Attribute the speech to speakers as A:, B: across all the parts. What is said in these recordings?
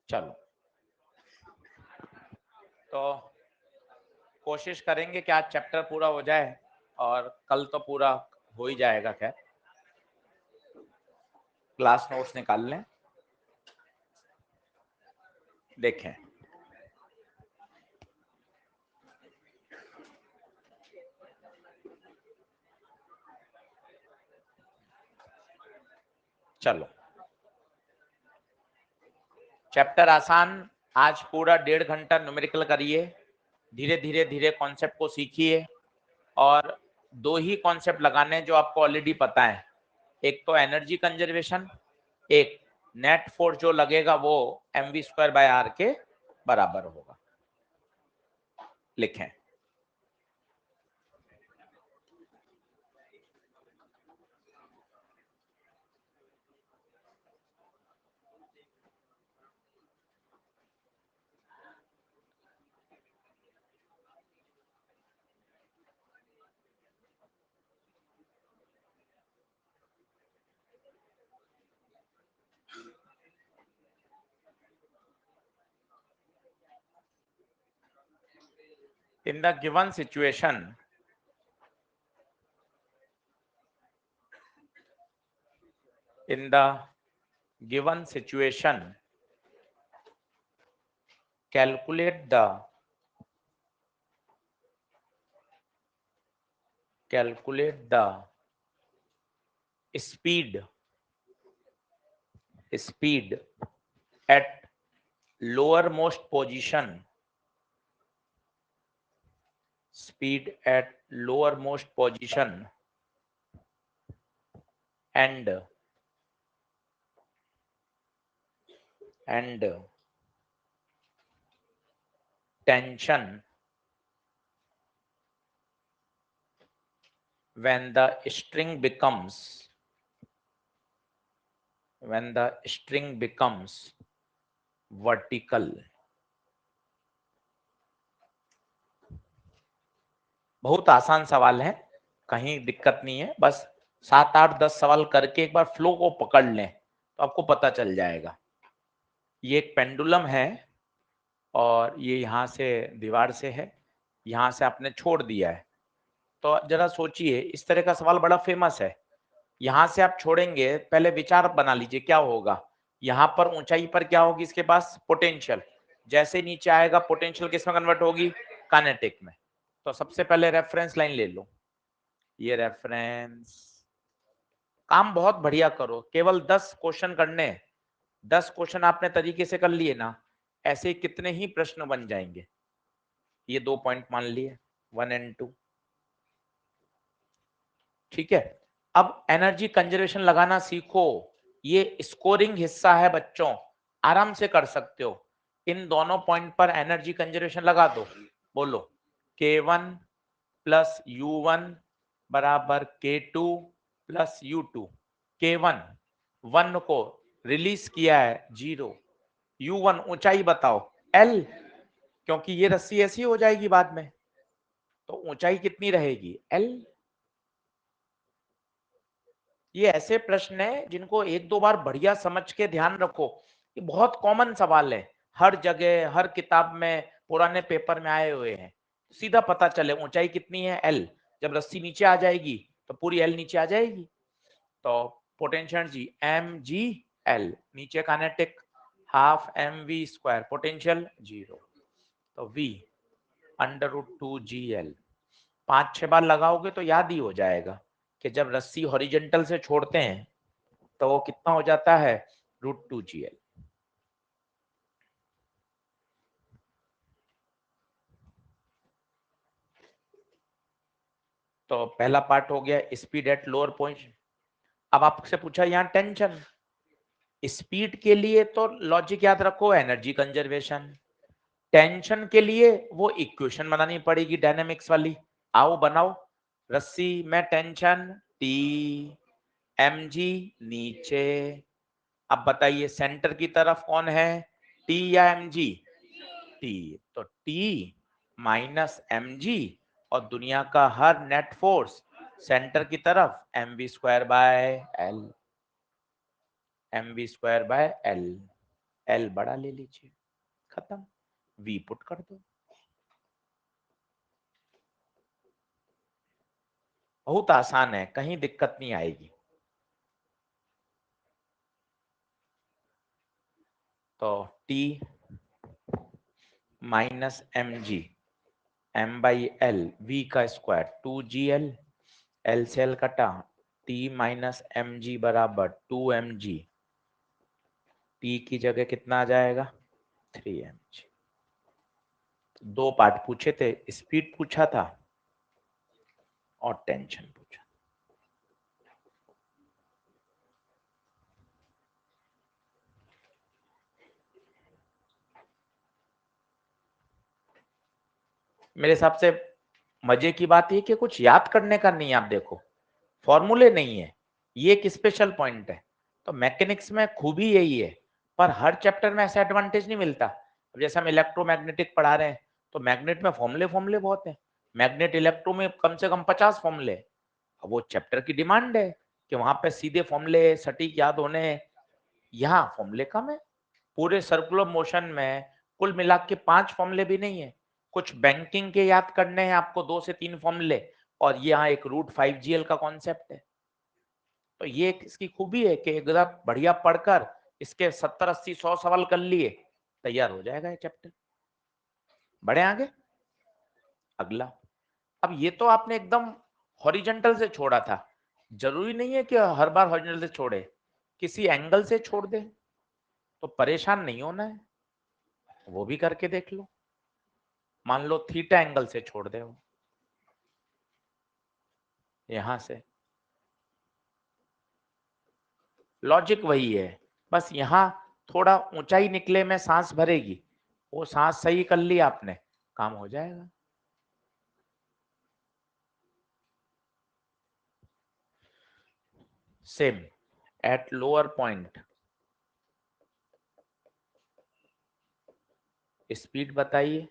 A: चलो, तो कोशिश करेंगे कि आज चैप्टर पूरा हो जाए और कल तो पूरा हो ही जाएगा। खैर, क्लास नोट्स निकाल लें, देखें। चलो, चैप्टर आसान। आज पूरा 1.5 घंटा न्यूमेरिकल करिए, धीरे धीरे धीरे कॉन्सेप्ट को सीखिए। और दो ही कॉन्सेप्ट लगाने जो आपको ऑलरेडी पता है, एक तो एनर्जी कंजर्वेशन, एक नेट फोर्स जो लगेगा वो mv²/r के बराबर होगा। लिखें। In the given situation, calculate the speed at lowermost position, and tension when the string becomes vertical। बहुत आसान सवाल है, कहीं दिक्कत नहीं है। बस 7, 8, 10 सवाल करके एक बार फ्लो को पकड़ लें तो आपको पता चल जाएगा। ये एक पेंडुलम है और ये यहाँ से दीवार से है, यहाँ से आपने छोड़ दिया है। तो जरा सोचिए, इस तरह का सवाल बड़ा फेमस है। यहाँ से आप छोड़ेंगे, पहले विचार बना लीजिए क्या होगा। यहाँ पर ऊंचाई पर क्या होगी, इसके पास पोटेंशियल। जैसे नीचे आएगा पोटेंशियल किसमें कन्वर्ट होगी, काइनेटिक में। तो सबसे पहले रेफरेंस लाइन ले लो, ये रेफरेंस। काम बहुत बढ़िया करो, केवल 10 क्वेश्चन करने। 10 क्वेश्चन आपने तरीके से कर लिए ना, ऐसे कितने ही प्रश्न बन जाएंगे। ये 2 पॉइंट मान लिए, 1 और 2। ठीक है, अब एनर्जी कंजर्वेशन लगाना सीखो। ये स्कोरिंग हिस्सा है बच्चों, आराम से कर सकते हो। इन दोनों पॉइंट पर एनर्जी कंजर्वेशन लगा दो। बोलो, K1 प्लस U1 बराबर K2 प्लस U2। K1 1 को रिलीज किया है 0, U1 ऊंचाई बताओ L, क्योंकि ये रस्सी ऐसी हो जाएगी बाद में, तो ऊंचाई कितनी रहेगी L। ये ऐसे प्रश्न है जिनको एक दो बार बढ़िया समझ के ध्यान रखो। ये बहुत कॉमन सवाल है, हर जगह हर किताब में पुराने पेपर में आए हुए हैं। सीधा पता चले ऊंचाई कितनी है L। जब रस्सी नीचे आ जाएगी तो पूरी L नीचे आ जाएगी। तो पोटेंशियल जी mg_L, नीचे काइनेटिक हाफ mv², पोटेंशियल 0, तो v √2gl। 5-6 बार लगाओगे तो याद ही हो जाएगा कि जब रस्सी हॉरिजॉन्टल से छोड़ते हैं तो वो कितना हो जाता है, √2gl। तो पहला पार्ट हो गया स्पीड एट लोअर पॉइंट। अब आपसे पूछा यहाँ टेंशन। स्पीड के लिए तो लॉजिक याद रखो, एनर्जी कंजर्वेशन। टेंशन के लिए वो इक्वेशन बनानी पड़ेगी डायनेमिक्स वाली। आओ बनाओ। रस्सी में टेंशन T, mg नीचे। अब बताइए सेंटर की तरफ कौन है, T या mg? T, तो T माइनस mg, और दुनिया का हर नेट फोर्स सेंटर की तरफ mv²/L। L बड़ा ले लीजिए, खत्म, V पुट कर दो। बहुत आसान है, कहीं दिक्कत नहीं आएगी। तो T minus mg m by L v का स्क्वायर 2gl, L से L कटा, T माइनस mg बराबर 2mg, T की जगह कितना आ जाएगा 3mg। दो पार्ट पूछे थे, स्पीड पूछा था और टेंशन पूछा। मेरे हिसाब से मजे की बात ये कि कुछ याद करने का नहीं है। आप देखो फॉर्मूले नहीं है, ये एक स्पेशल पॉइंट है। तो मैकेनिक्स में खूबी यही है, पर हर चैप्टर में ऐसा एडवांटेज नहीं मिलता। अब जैसे हम इलेक्ट्रोमैग्नेटिक पढ़ा रहे हैं तो मैग्नेट में फॉर्मूले फॉर्मूले बहुत है, मैग्नेट इलेक्ट्रो में कम से कम 50 फॉर्मूले। अब वो चैप्टर की डिमांड है कि वहां पे सीधे फॉर्मूले सटीक याद होने, यहाँ फॉर्मूले कम है। पूरे सर्कुलर मोशन में कुल मिला के 5 फॉर्मूले भी नहीं है। कुछ बैंकिंग के याद करने हैं आपको 2 से 3 फॉर्मूले, और यहाँ एक √5gl का कॉन्सेप्ट है। तो ये इसकी खूबी है कि एकदम बढ़िया पढ़कर इसके 70 80 100 सवाल कर लिए, तैयार हो जाएगा ये चैप्टर। बढ़े आगे, अगला। अब ये तो आपने एकदम हॉरिजॉन्टल से छोड़ा था, जरूरी नहीं है कि हर बार हॉरिजॉन्टल से छोड़े, किसी एंगल से छोड़ दे तो परेशान नहीं होना है, वो भी करके देख लो। मान लो थीटा एंगल से छोड़ दे, यहां से लॉजिक वही है, बस यहां थोड़ा ऊंचाई निकले में सांस भरेगी, वो सांस सही कर ली आपने, काम हो जाएगा। Same at lower point, speed बताइए,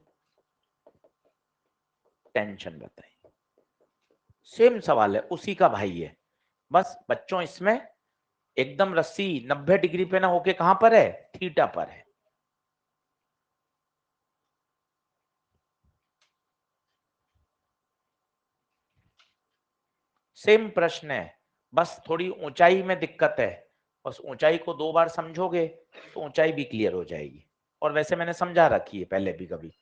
A: टेंशन बताइए। सेम सवाल है, उसी का भाई है। बस बच्चों इसमें एकदम रस्सी 90 डिग्री पे ना होके कहां पर है, थीटा पर है। सेम प्रश्न है, बस थोड़ी ऊंचाई में दिक्कत है। बस ऊंचाई को 2 बार समझोगे तो ऊंचाई भी क्लियर हो जाएगी, और वैसे मैंने समझा रखी है पहले भी कभी।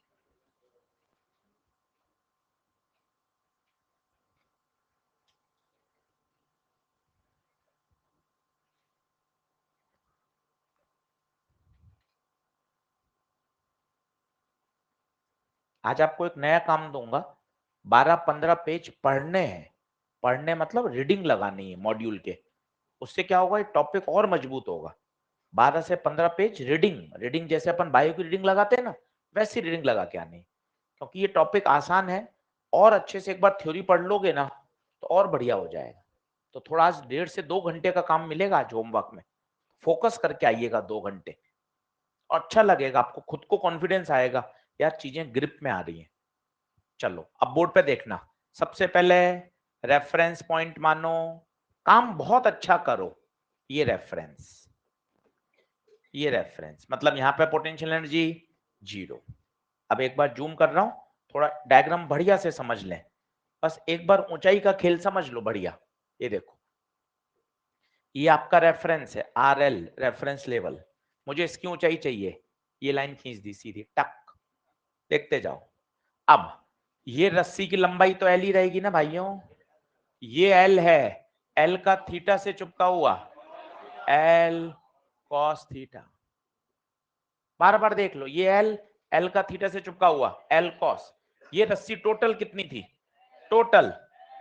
A: आज आपको एक नया काम दूंगा, 12-15 पेज पढ़ने हैं। पढ़ने मतलब रीडिंग लगानी है मॉड्यूल के, उससे क्या होगा, टॉपिक और मजबूत होगा। 12 से 15 पेज रीडिंग, रीडिंग जैसे अपन बायो की रीडिंग लगाते हैं ना, वैसी रीडिंग लगा के आनी, क्योंकि ये टॉपिक आसान है। और अच्छे से एक बार थ्योरी पढ़ लोगे ना तो और बढ़िया हो जाएगा। तो थोड़ा आज 1.5 से 2 घंटे का काम मिलेगा आज होमवर्क में, फोकस करके आइएगा 2 घंटे, और अच्छा लगेगा आपको, खुद को कॉन्फिडेंस आएगा, यार चीजें ग्रिप में आ रही हैं। चलो अब बोर्ड पे देखना, सबसे पहले रेफरेंस पॉइंट मानो, काम बहुत अच्छा करो। ये रेफरेंस, ये रेफरेंस मतलब यहाँ पे पोटेंशियल एनर्जी 0। अब एक बार जूम कर रहा हूं, थोड़ा डायग्राम बढ़िया से समझ लें, बस एक बार ऊंचाई का खेल समझ लो बढ़िया। ये देखो, ये आपका रेफरेंस है, RL रेफरेंस लेवल, मुझे इसकी ऊंचाई चाहिए, ये लाइन खींच दी सीधी टक, देखते जाओ। अब ये रस्सी की लंबाई तो L ही रहेगी ना भाइयों, ये L है, L का थीटा से चिपका हुआ, L cos थीटा, बार बार देख लो, ये L का थीटा से चिपका हुआ L cos। ये रस्सी टोटल कितनी थी, total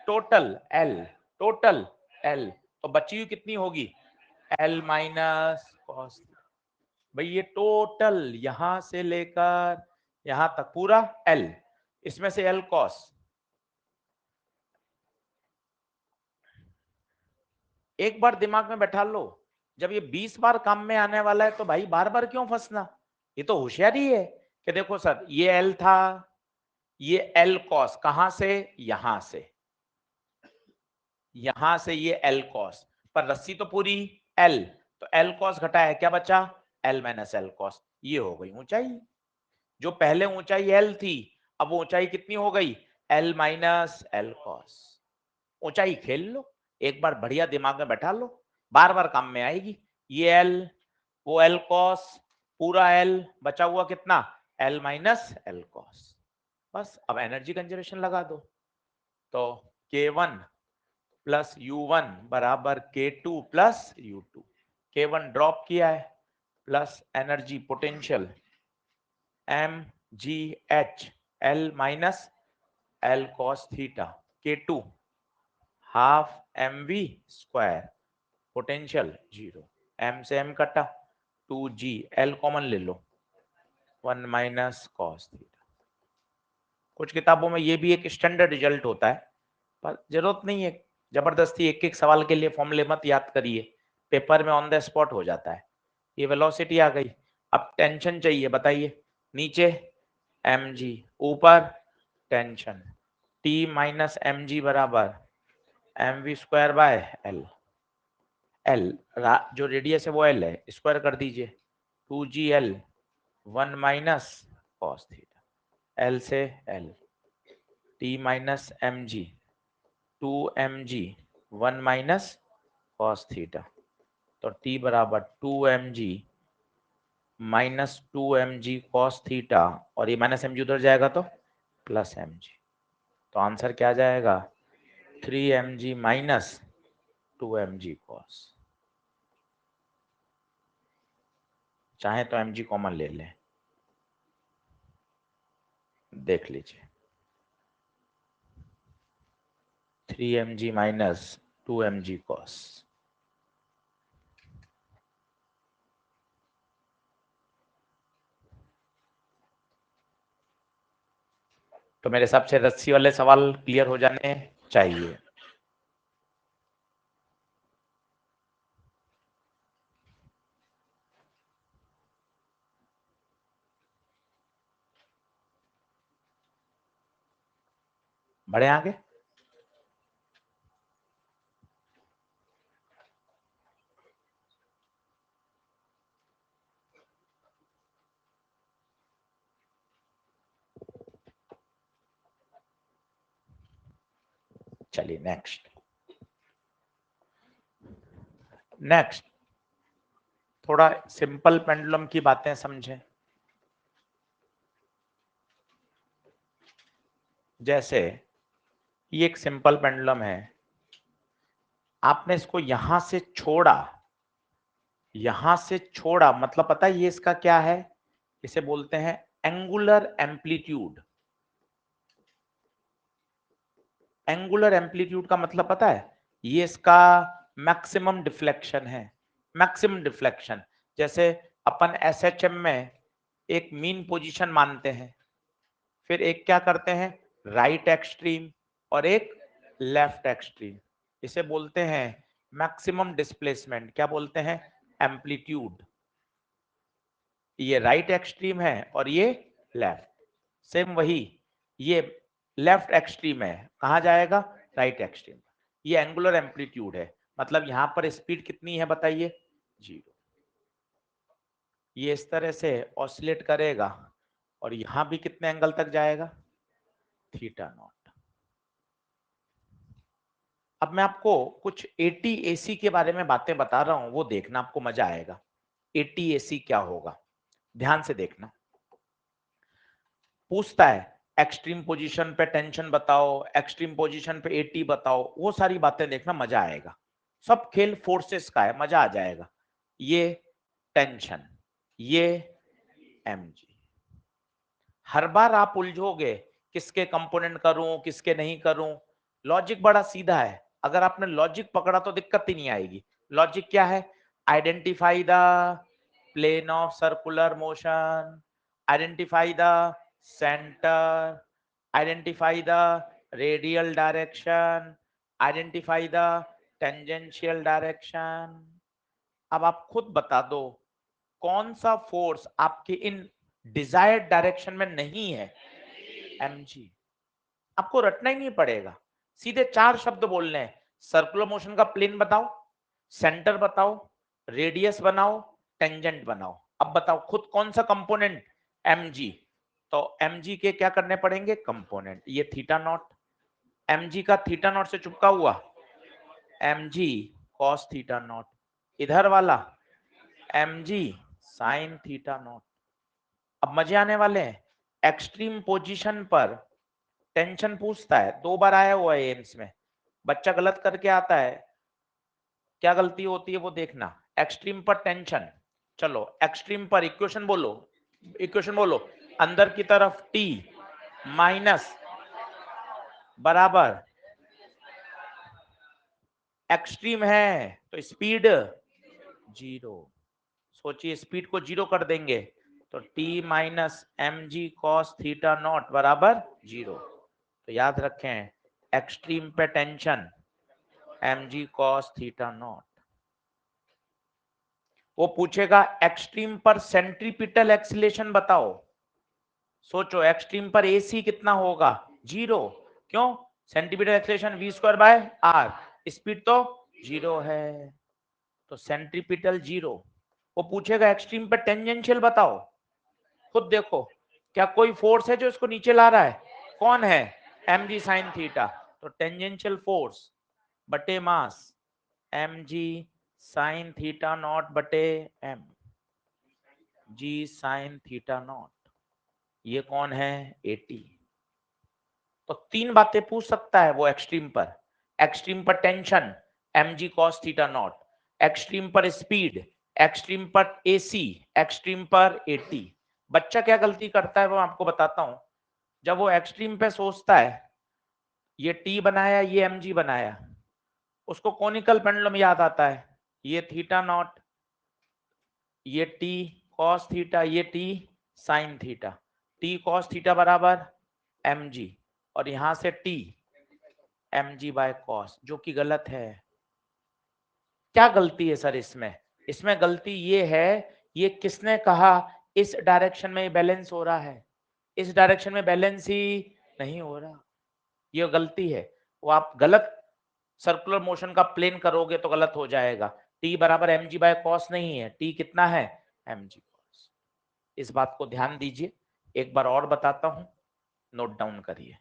A: total L, total L, तो बची हुई कितनी होगी L माइनस cos। भाई ये टोटल यहां से लेकर यहां तक पूरा L, इसमें से L cos। एक बार दिमाग में बैठा लो, जब ये 20 बार काम में आने वाला है तो भाई बार बार क्यों फंसना। ये तो होशियारी है कि देखो सर ये L था, ये L cos, कहां से, यहां से, यहां से ये L cos, पर रस्सी तो पूरी L, तो L cos घटाया क्या बचा L माइनस एल कॉस, ये हो गई ऊंचाई। जो पहले ऊंचाई L थी, अब वो ऊंचाई कितनी हो गई? L minus L cos. ऊंचाई खेल लो, एक बार बढ़िया दिमाग में बैठा लो, बार बार काम में आएगी। ये L, वो L कॉस, पूरा L, बचा हुआ कितना? L minus L cos. बस अब एनर्जी कंजर्वेशन लगा दो। तो K1 प्लस U1 बराबर K2 plus U2। K1 drop किया है, plus energy potential mgh L minus L cos theta, K2 half mv square, potential 0, m से m कटा, 2g, L कॉमन ले लो, 1 माइनस cos थीटा। कुछ किताबों में ये भी एक स्टैंडर्ड रिजल्ट होता है, पर जरूरत नहीं है जबरदस्ती एक एक सवाल के लिए फॉर्मूले मत याद करिए, पेपर में ऑन द स्पॉट हो जाता है। ये वेलोसिटी आ गई, अब टेंशन चाहिए, बताइए। नीचे mg, ऊपर टेंशन, T माइनस mg बराबर mv square bye L। L जो रेडियस है वो L है, स्क्वायर कर दीजिए, 2gl 1 minus cos theta, L से L, T minus mg 2mg 1 minus cos theta, तो T बराबर 2mg minus 2mg cos theta, और ये माइनस mg उधर जाएगा तो प्लस mg, तो आंसर क्या जाएगा? 3mg minus 2mg cos। चाहे तो mg कॉमन ले लें, देख लीजिए, 3mg माइनस 2mg cos। तो मेरे हिसाब से रस्सी वाले सवाल क्लियर हो जाने चाहिए। बढ़े आगे। चलिए नेक्स्ट। नेक्स्ट थोड़ा सिंपल पेंडुलम की बातें समझें। जैसे ये एक सिंपल पेंडुलम है, आपने इसको यहां से छोड़ा, यहां से छोड़ा, मतलब पता है ये इसका क्या है? इसे बोलते हैं एंगुलर एम्पलीट्यूड। एंगुलर एम्पलीट्यूड का मतलब पता है? ये इसका मैक्सिमम डिफ्लेक्शन है। मैक्सिमम डिफ्लेक्शन, जैसे अपन एसएचएम में एक मीन पोजीशन मानते हैं, फिर एक क्या करते हैं, राइट एक्सट्रीम और एक लेफ्ट एक्सट्रीम, इसे बोलते हैं मैक्सिमम डिस्प्लेसमेंट। क्या बोलते हैं? एम्पलीट्यूड। ये राइट एक्सट्रीम है और ये लेफ्ट, सेम वही, ये लेफ्ट एक्सट्रीम है, कहा जाएगा? Right extreme. ये एंगुलर एम्पलीट्यूड है, मतलब यहां पर स्पीड कितनी है बताइए? 0। ये इस तरह से ऑसिलेट करेगा और यहां भी कितने एंगल तक जाएगा? Theta naught. अब मैं आपको कुछ ATAC के बारे में बातें बता रहा हूं, वो देखना, आपको मजा आएगा। ATAC क्या होगा, ध्यान से देखना। पूछता है एक्सट्रीम पोजीशन पे टेंशन बताओ, एक्सट्रीम पोजीशन पे AT बताओ, वो सारी बातें देखना, मजा आएगा। सब खेल फोर्सेस का है, मजा आ जाएगा। ये टेंशन, ये mg। हर बार आप उलझोगे, किसके कंपोनेंट करूं किसके नहीं करूं। लॉजिक बड़ा सीधा है, अगर आपने लॉजिक पकड़ा तो दिक्कत ही नहीं आएगी। लॉजिक क्या है? Identify the plane of circular motion, identify the centre, identify the radial direction, identify the tangential direction. अब आप खुद बता दो कौन सा फोर्स आपके इन डिजायर्ड डायरेक्शन में नहीं है? mg। आपको रटना ही नहीं पड़ेगा, सीधे 4 शब्द बोलने हैं। सर्कुलर मोशन का प्लेन बताओ, सेंटर बताओ, रेडियस बनाओ, टेंजेंट बनाओ। अब बताओ खुद कौन सा कंपोनेंट, mg, तो mg के क्या करने पड़ेंगे कंपोनेंट, ये थीटा नॉट, mg का थीटा नॉट से चुपका हुआ mg cos थीटा नॉट, इधर वाला mg sin थीटा नॉट। अब मजे आने वाले हैं, एक्सट्रीम पोजीशन पर टेंशन पूछता है, 2 बार आया हुआ है एम्स में, बच्चा गलत करके आता है, क्या गलती होती है वो देखना। एक्सट्रीम पर टेंशन, चलो एक्सट्रीम पर इक्वेशन बोलो, इक्वेशन बोलो, अंदर की तरफ t माइनस बराबर, एक्सट्रीम है तो स्पीड 0, सोचिए स्पीड को 0 कर देंगे तो t minus M G cos theta naught बराबर 0। तो याद रखें एक्सट्रीम पे tension mg cos theta naught. वो पूछेगा एक्सट्रीम पर सेंट्रीपिटल एक्सीलेशन बताओ, सोचो एक्सट्रीम पर AC कितना होगा 0, क्यों, centripetal acceleration v square by r, speed तो 0 है, तो सेंट्रीपिटल 0। वो पूछेगा एक्सट्रीम पर टेंजेंशियल बताओ, खुद देखो क्या कोई फोर्स है जो इसको नीचे ला रहा है, कौन है mg sin थीटा, तो टेंजेंशियल फोर्स बटे मास mg sin थीटा नॉट बटे m g sin theta naught, ये कौन है 80। तो 3 बातें पूछ सकता है वो एक्सट्रीम पर tension mg cos theta not, extreme पर स्पीड, एक्सट्रीम पर AC, एक्सट्रीम पर 80। बच्चा क्या गलती करता है वो आपको बताता हूं, जब वो एक्सट्रीम पे सोचता है ये t बनाया ये mg बनाया, उसको कोनिकल पेंडुलम याद आता है, ये थीटा नॉट, ये t cos थीटा, ये t sin theta, t cos theta बराबर mg और यहां से t mg बाय cos, जो कि गलत है। क्या गलती है सर इसमें, इसमें गलती ये है, ये किसने कहा इस डायरेक्शन में बैलेंस हो रहा है, इस डायरेक्शन में बैलेंस ही नहीं हो रहा, ये गलती है। वो आप गलत सर्कुलर मोशन का प्लेन करोगे तो गलत हो जाएगा, t बराबर mg बाय cos नहीं है, t कितना है mg cos। इस बात को ध्यान दीजिए, एक बार और बताता हूं, नोट डाउन करिए।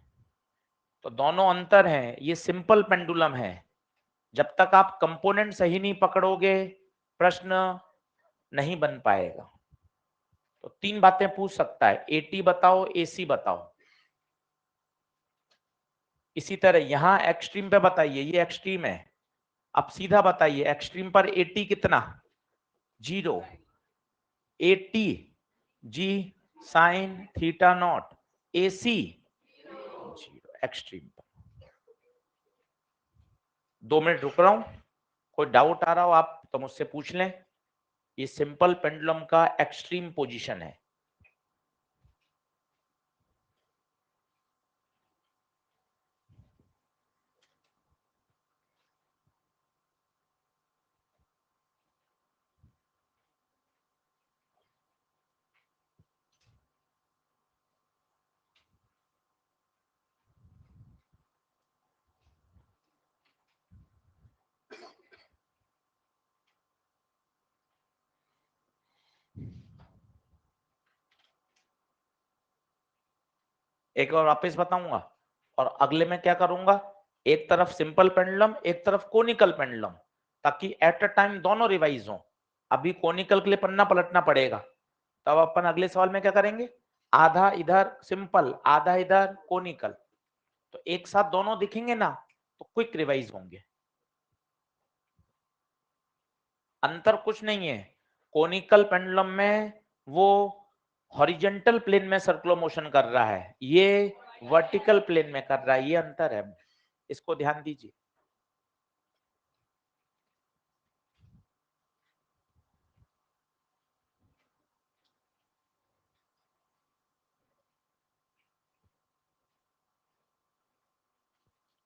A: तो दोनों अंतर हैं, ये सिंपल पेंडुलम है, जब तक आप कंपोनेंट सही नहीं पकड़ोगे प्रश्न नहीं बन पाएगा। तो 3 बातें पूछ सकता है, AT बताओ AC बताओ, इसी तरह यहां एक्सट्रीम पे बताइए ये एक्सट्रीम है, अब सीधा बताइए एक्सट्रीम पर AT कितना 0, AT G sine theta naught, AC 0 extreme पर। 2 मिनट रुक रहा हूं, कोई डाउट आ रहा हो आप तो मुझसे पूछ लें, ये सिंपल पेंडुलम का एक्सट्रीम पोजीशन है। एक बार वापस बताऊंगा और अगले में क्या करूंगा, एक तरफ सिंपल पेंडुलम एक तरफ कोनिकल पेंडुलम, ताकि एट अ टाइम दोनों रिवाइज हो। अभी कोनिकल के लिए पन्ना पलटना पड़ेगा, तब अपन अगले सवाल में क्या करेंगे, आधा इधर सिंपल आधा इधर कोनिकल, तो एक साथ दोनों दिखेंगे ना तो क्विक रिवाइज होंगे। अंतर कुछ नहीं है, कोनिकल पेंडुलम में वो हॉरिजॉन्टल प्लेन में सर्कुलर मोशन कर रहा है, ये वर्टिकल प्लेन में कर रहा है, ये अंतर है, इसको ध्यान दीजिए।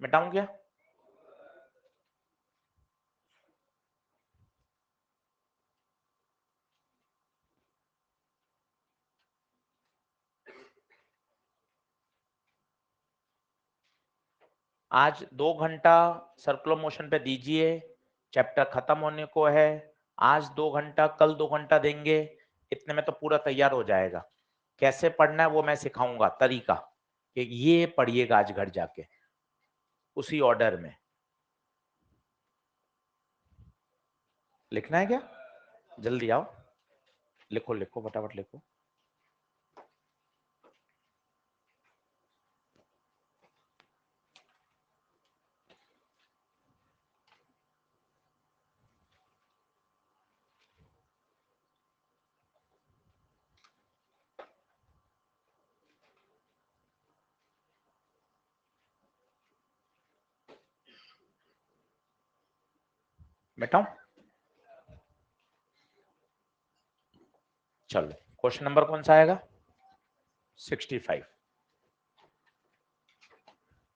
A: मिटाऊं क्या, आज 2 घंटा सर्कुलर मोशन पे दीजिए, चैप्टर खत्म होने को है, आज 2 घंटा कल 2 घंटा देंगे, इतने में तो पूरा तैयार हो जाएगा। कैसे पढ़ना है वो मैं सिखाऊंगा तरीका, कि ये पढ़िएगा आज घर जाके उसी ऑर्डर में। लिखना है क्या? जल्दी आओ, लिखो लिखो फटाफट लिखो। बेटा चलो, क्वेश्चन नंबर कौन सा आएगा? 65।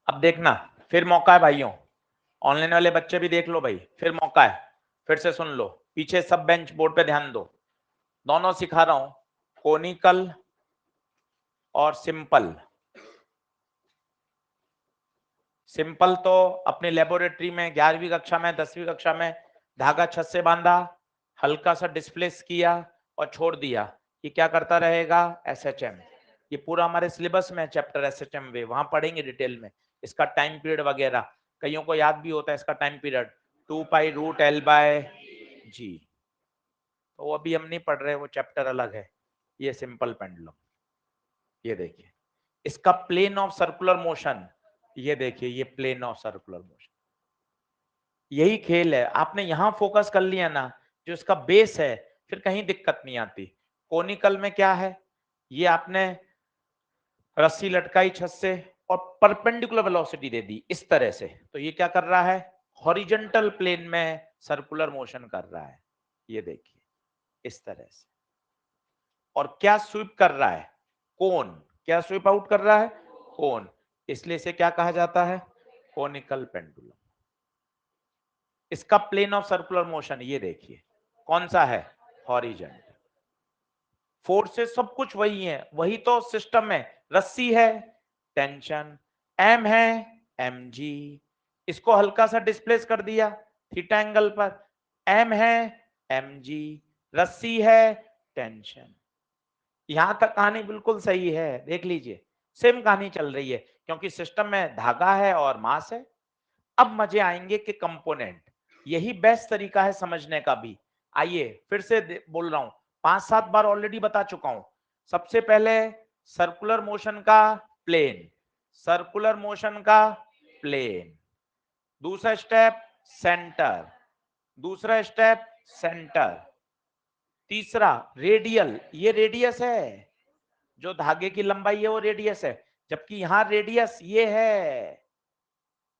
A: अब देखना, फिर मौका है भाइयों, ऑनलाइन वाले बच्चे भी देख लो भाई, फिर मौका है, फिर से सुन लो, पीछे सब बेंच बोर्ड पे ध्यान दो, दोनों सिखा रहा हूं, कोनिकल और सिंपल। सिंपल तो अपनी लेबोरेटरी में 11वीं कक्षा में 10वीं कक्षा में धागा छत से बांधा, हल्का सा डिस्प्लेस किया और छोड़ दिया, ये क्या करता रहेगा? एसएचएम। ये पूरा हमारे सिलेबस में चैप्टर एसएचएम वे, वहां पढ़ेंगे डिटेल में इसका टाइम पीरियड वगैरह, कईयों को याद भी होता है इसका टाइम पीरियड 2π√L/g, तो वो अभी हम नहीं पढ़ रहे, वो चैप्टर अलग है। ये सिंपल पेंडुलम, ये देखिए इसका प्लेन ऑफ सर्कुलर मोशन, ये देखिए ये प्लेन ऑफ सर्कुलर मोशन, यही खेल है। आपने यहां फोकस कर लिया ना, जो इसका बेस है, फिर कहीं दिक्कत नहीं आती। कोनिकल में क्या है, ये आपने रस्सी लटकाई छत से और परपेंडिकुलर वेलोसिटी दे दी इस तरह से, तो ये क्या कर रहा है? हॉरिजॉन्टल प्लेन में सर्कुलर मोशन कर रहा है, ये देखिए इस तरह से। और क्या स्वीप कर रहा है? कोन। क्या स्वीप आउट कर रहा है? कोन। इसलिए इसे क्या कहा जाता है? Conical pendulum. इसका प्लेन ऑफ सर्कुलर मोशन ये देखिए कौन सा है? हॉरिजॉन्टल। फोर्सेस सब कुछ वही है, वही तो सिस्टम है। रस्सी है, टेंशन। एम है, mg। इसको हल्का सा डिस्प्लेस कर दिया थीटा एंगल पर, एम है, mg। रस्सी है, टेंशन। यहां तक कहानी बिल्कुल सही है, देख लीजिए सेम कहानी चल रही है, क्योंकि सिस्टम में धागा है और मास है। अब मजे आएंगे कि कंपोनेंट, यही बेस्ट तरीका है समझने का भी। आइए फिर से बोल रहा हूं, 5-7 बार ऑलरेडी बता चुका हूं। सबसे पहले सर्कुलर मोशन का प्लेन, सर्कुलर मोशन का प्लेन। दूसरा स्टेप सेंटर, दूसरा स्टेप सेंटर। तीसरा रेडियल, ये रेडियस है, जो धागे की लंबाई है वो रेडियस है, जबकि यहां रेडियस ये है,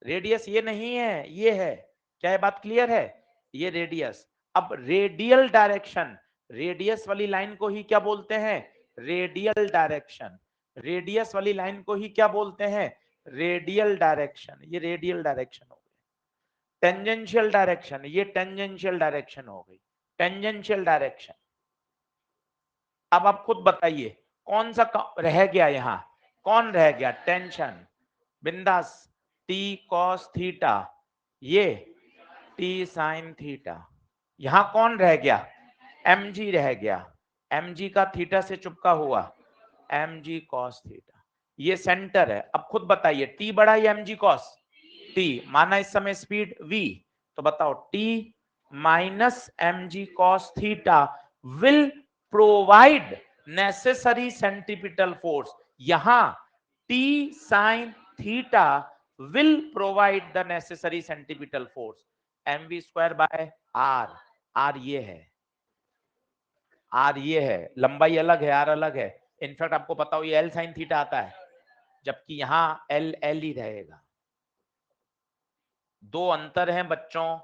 A: रेडियस ये नहीं है, ये है। क्या ये बात क्लियर है? ये रेडियस। अब रेडियल डायरेक्शन, रेडियस वाली लाइन को ही क्या बोलते हैं? Radial direction. रेडियस वाली लाइन को ही क्या बोलते हैं? Radial direction. ये रेडियल डायरेक्शन हो गई। टेंजेंशियल डायरेक्शन, ये टेंजेंशियल डायरेक्शन हो गई, टेंजेंशियल डायरेक्शन। अब आप खुद बताइए कौन सा रह गया यहां? कौन रह गया? टेंशन। बिंदास, टी कॉस थीटा, ये टी साइन थीटा। यहां कौन रह गया? mg रह गया, mg का थीटा से चुपका हुआ, mg कॉस थीटा। ये सेंटर है। अब खुद बताइए टी बड़ा या mg कॉस टी? माना इस समय स्पीड v, तो बताओ t minus mg cos theta will provide necessary centripetal force. यहां t sine theta will provide the necessary centripetal force, mv square by r। r ये है, r ये है, लंबाई अलग है, r अलग है। इनफैक्ट आपको पता हो ये l sin थीटा आता है, जबकि यहां l l ही रहेगा। दो अंतर हैं बच्चों,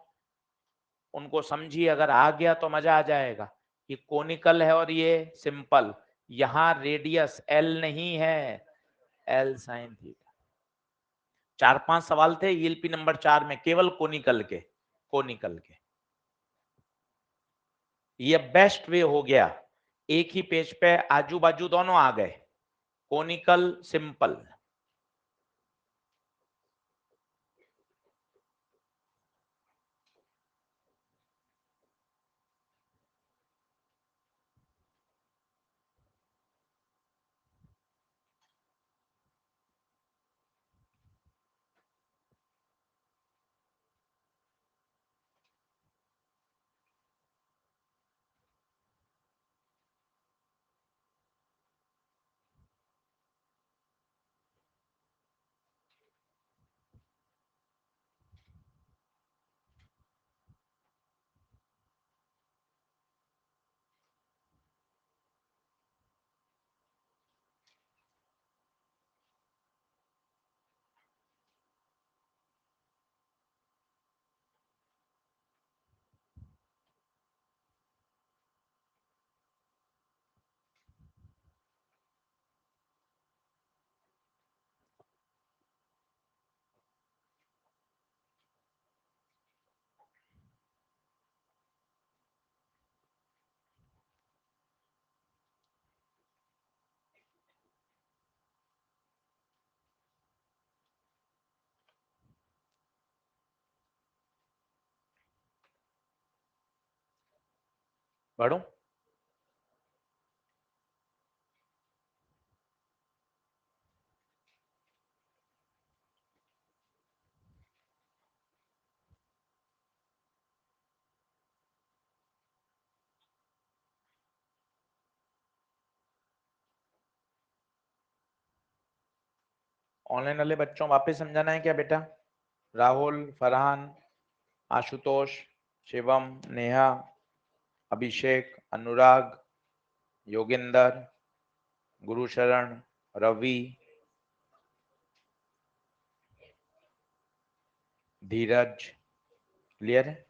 A: उनको समझिए, अगर आ गया तो मजा आ जाएगा। ये कोनिकल है और ये सिंपल। यहां रेडियस l नहीं है, l sin थीटा। 4-5 सवाल थे ईएलपी नंबर 4 में केवल कोनिकल के, कोनिकल के। ये बेस्ट वे हो गया, एक ही पेज पे आजू बाजू दोनों आ गए, कोनिकल सिंपल। बढ़ो। ऑनलाइन वाले बच्चों वापस समझाना है क्या बेटा? राहुल, फरहान, आशुतोष, शिवम, नेहा, अभिषेक, अनुराग, योगेंद्र, गुरुशरण, रवि, धीरज, क्लियर है?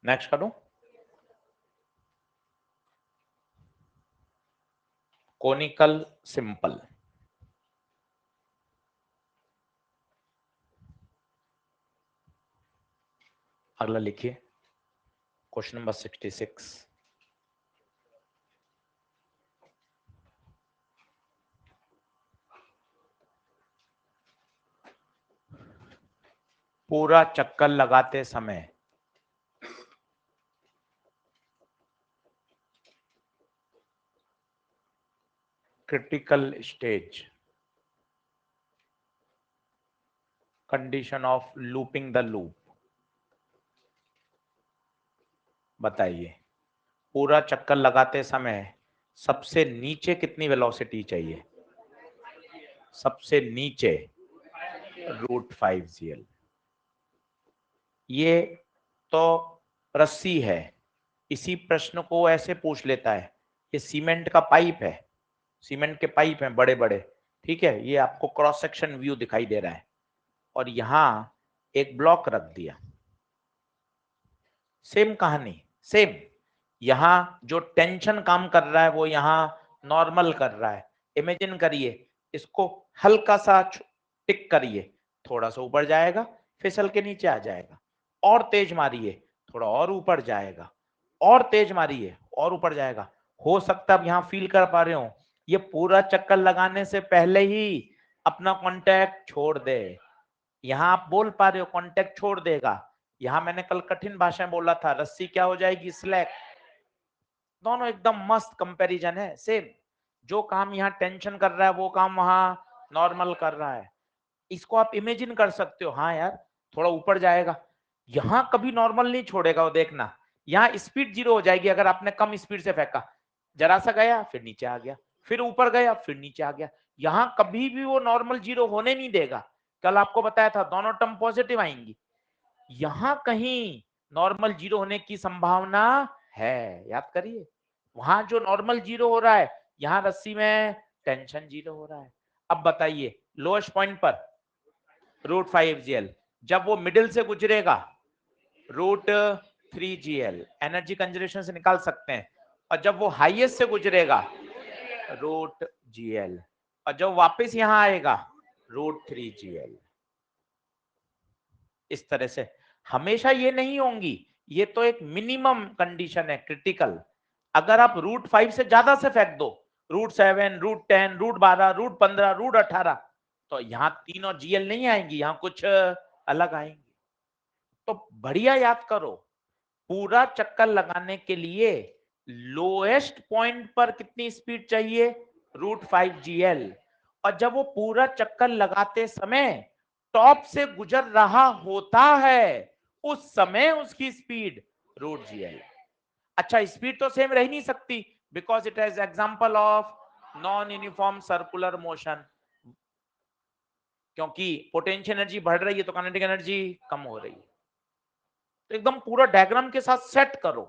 A: नेक्स्ट करूं? Conical simple. अगला लिखिए क्वेश्चन नंबर 66। पूरा चक्कर लगाते समय critical stage, condition of looping the loop. बताइए, पूरा चक्कर लगाते समय सबसे नीचे कितनी वेलोसिटी चाहिए? सबसे नीचे √5gl। ये तो रस्सी है, इसी प्रश्न को ऐसे पूछ लेता है। ये सीमेंट का पाइप है, सीमेंट के पाइप हैं बड़े बड़े, ठीक है। ये आपको क्रॉस सेक्शन व्यू दिखाई दे रहा है और यहां एक ब्लॉक रख दिया। सेम कहानी, सेम। यहां जो टेंशन काम कर रहा है वो यहां नॉर्मल कर रहा है। इमेजिन करिए, इसको हल्का सा टिक करिए, थोड़ा सा ऊपर जाएगा, फिसल के नीचे आ जाएगा। और तेज मारिए, थोड़ा और ऊपर जाएगा। और तेज मारिए और ऊपर जाएगा। हो सकता है आप यहां फील कर पा रहे हो, ये पूरा चक्कर लगाने से पहले ही अपना कांटेक्ट छोड़ दे। यहां आप बोल पा रहे हो कांटेक्ट छोड़ देगा। यहां मैंने कल कठिन भाषा में बोला था, रस्सी क्या हो जाएगी? स्लैक। दोनों एकदम मस्त कंपैरिजन है, सेम। जो काम यहाँ टेंशन कर रहा है वो काम वहां नॉर्मल कर रहा है। इसको आप इमेजिन कर सकते हो, हाँ यार थोड़ा ऊपर जाएगा, यहाँ कभी नॉर्मल नहीं छोड़ेगा वो, देखना। यहाँ स्पीड 0 हो जाएगी अगर आपने कम स्पीड से फेंका। जरा सा गया फिर नीचे आ गया, फिर ऊपर गया फिर नीचे आ गया। यहाँ कभी भी वो नॉर्मल 0 होने नहीं देगा। कल आपको बताया था दोनों टर्म पॉजिटिव आएंगी। यहां कहीं नॉर्मल 0 होने की संभावना है, याद करिए। वहां जो नॉर्मल 0 हो रहा है, यहाँ रस्सी में टेंशन 0 हो रहा है। अब बताइए लोएस्ट पॉइंट पर √5gl, जब वो मिडिल से गुजरेगा √3gl, एनर्जी कंजर्वेशन से निकाल सकते हैं। और जब वो हाईएस्ट से गुजरेगा √gl, और जब वापस यहां आएगा √3gl। इस तरह से हमेशा ये नहीं होंगी, ये तो एक मिनिमम कंडीशन है, क्रिटिकल। अगर आप √5 से ज्यादा से फेंक दो, √7, √10, √12, √15, √18, तो यहाँ 3 और जीएल नहीं आएंगी, यहाँ कुछ अलग आएंगी। तो बढ़िया याद करो, पूरा चक्कर लगाने के लिए लोएस्ट पॉइंट पर कितनी स्पीड चाहिए? √5gl। और जब वो पूरा चक्कर लगाते समय टॉप से गुजर रहा होता है, उस समय उसकी स्पीड √gl। अच्छा, स्पीड तो सेम रह नहीं सकती, because it is example of non uniform circular motion. क्योंकि पोटेंशियल एनर्जी बढ़ रही है तो काइनेटिक एनर्जी कम हो रही है। तो एकदम पूरा डायग्राम के साथ सेट करो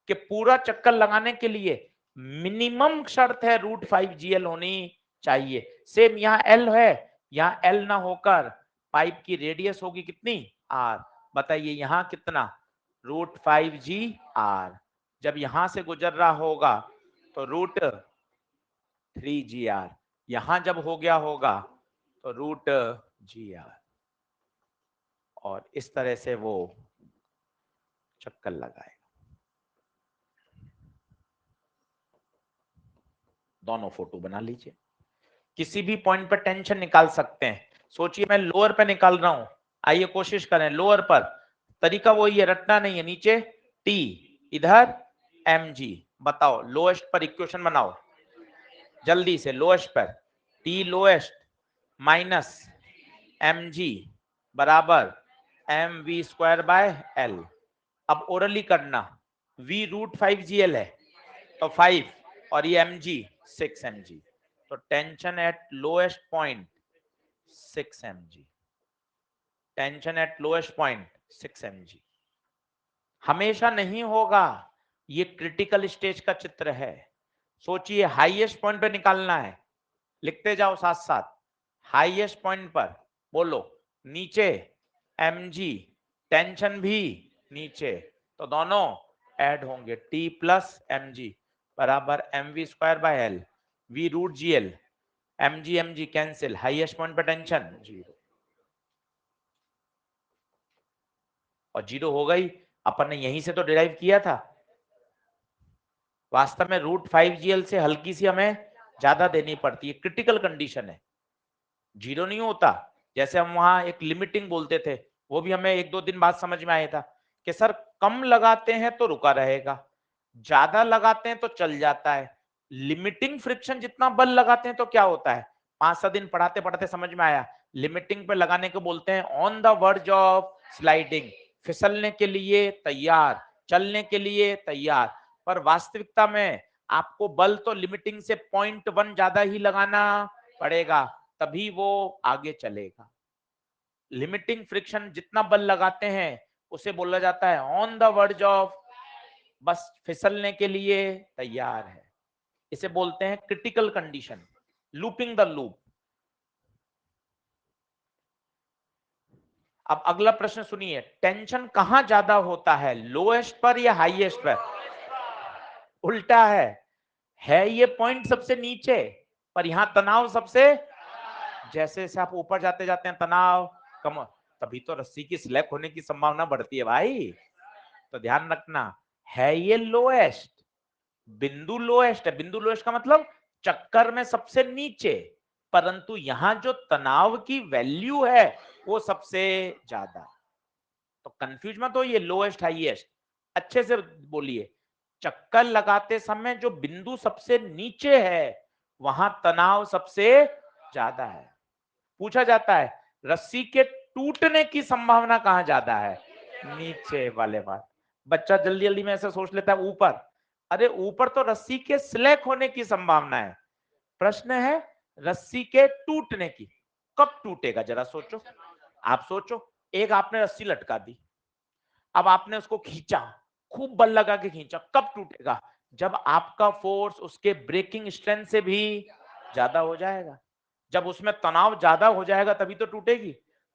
A: कि पूरा चक्कर लगाने के लिए मिनिमम शर्त है √5gl होनी चाहिए। सेम यहाँ एल है, यहाँ एल ना होकर पाइप की रेडियस होगी कितनी, आर। बताइए यहाँ कितना, √5GR। जब यहां से गुजर रहा होगा तो √3GR। यहां जब हो गया होगा तो √GR। और इस तरह से वो चक्कर लगाएगा। दोनों फोटो बना लीजिए। किसी भी पॉइंट पर टेंशन निकाल सकते हैं। सोचिए मैं लोअर पे निकाल रहा हूं, आइए कोशिश करें लोअर पर। तरीका वही है, रटना नहीं है। नीचे T, इधर mg। बताओ लोएस्ट पर इक्वेशन बनाओ जल्दी से। लोएस्ट पर T लोएस्ट माइनस mg बराबर mv²/L। अब ओरली करना, v √5GL है तो 5 और ये mg 6 mg। तो tension eight lowest point 6 mg। Tension eight lowest point 6 mg। हमेशा नहीं होगा, ये क्रिटिकल स्टेज का चित्र है। सोचिए हाईएस्ट पॉइंट पे निकालना है, लिखते जाओ साथ साथ। हाईएस्ट पॉइंट पर बोलो नीचे mg, टेंशन भी नीचे, तो दोनों ऐड होंगे। T प्लस mg बराबर mv²/L। v √GL, mg cancel, highest point पर टेंशन 0 और 0 हो गई। अपन ने यहीं से तो डिराइव किया था। वास्तव में √5GL से हल्की सी हमें ज्यादा देनी पड़ती है, क्रिटिकल कंडीशन है। 0 नहीं होता। जैसे हम वहां एक लिमिटिंग बोलते थे, वो भी हमें 1-2 दिन बाद समझ में आया था कि सर कम लगाते हैं तो रुका रहेगा, ज्यादा लगाते हैं तो चल जाता है। लिमिटिंग फ्रिक्शन जितना बल लगाते हैं तो क्या होता है, 5-7 दिन पढ़ाते पढ़ाते समझ में आया, लिमिटिंग पे लगाने को बोलते हैं on the verge of sliding, फिसलने के लिए तैयार, चलने के लिए तैयार। पर वास्तविकता में आपको बल तो लिमिटिंग से 0.1 ज्यादा ही लगाना पड़ेगा, तभी वो आगे चलेगा। लिमिटिंग फ्रिक्शन जितना बल लगाते हैं उसे बोला जाता है ऑन द वर्ज ऑफ, बस फिसलने के लिए तैयार है। इसे बोलते हैं critical condition, looping the loop. अब अगला प्रश्न सुनिए, टेंशन कहां ज्यादा होता है, लोएस्ट पर या हाईएस्ट पर? उल्टा है ये पॉइंट सबसे नीचे, पर यहां तनाव सबसे, जैसे जैसे आप ऊपर जाते जाते हैं तनाव कम, तभी तो रस्सी की स्लैप होने की संभावना बढ़ती है भाई। तो ध्यान रखना, है ये लोएस्ट, बिंदु लोएस्ट है। बिंदु लोएस्ट का मतलब चक्कर में सबसे नीचे, परंतु यहां जो तनाव की वैल्यू है वो सबसे ज्यादा। तो कंफ्यूज मत हो, ये लोएस्ट हाईएस्ट अच्छे से बोलिए। चक्कर लगाते समय जो बिंदु सबसे नीचे है वहां तनाव सबसे ज्यादा है। पूछा जाता है रस्सी के टूटने की संभावना कहां ज्यादा है, नीचे वाले बात। बच्चा जल्दी जल्दी में ऐसा सोच लेता है ऊपर, अरे ऊपर तो रस्सी के स्लैक होने की संभावना है, प्रश्न है रस्सी के टूटने की। कब टूटेगा जरा सोचो, आप सोचो। एक आपने रस्सी लटका दी, अब आपने उसको खींचा, खूब बल लगा के खींचा, कब टूटेगा, जब आपका फोर्स उसके ब्रेकिंग स्ट्रेंथ से भी ज्यादा हो जाएगा। जब उसमें तनाव ज्यादा हो जाएगा तभी तो टूटेगी।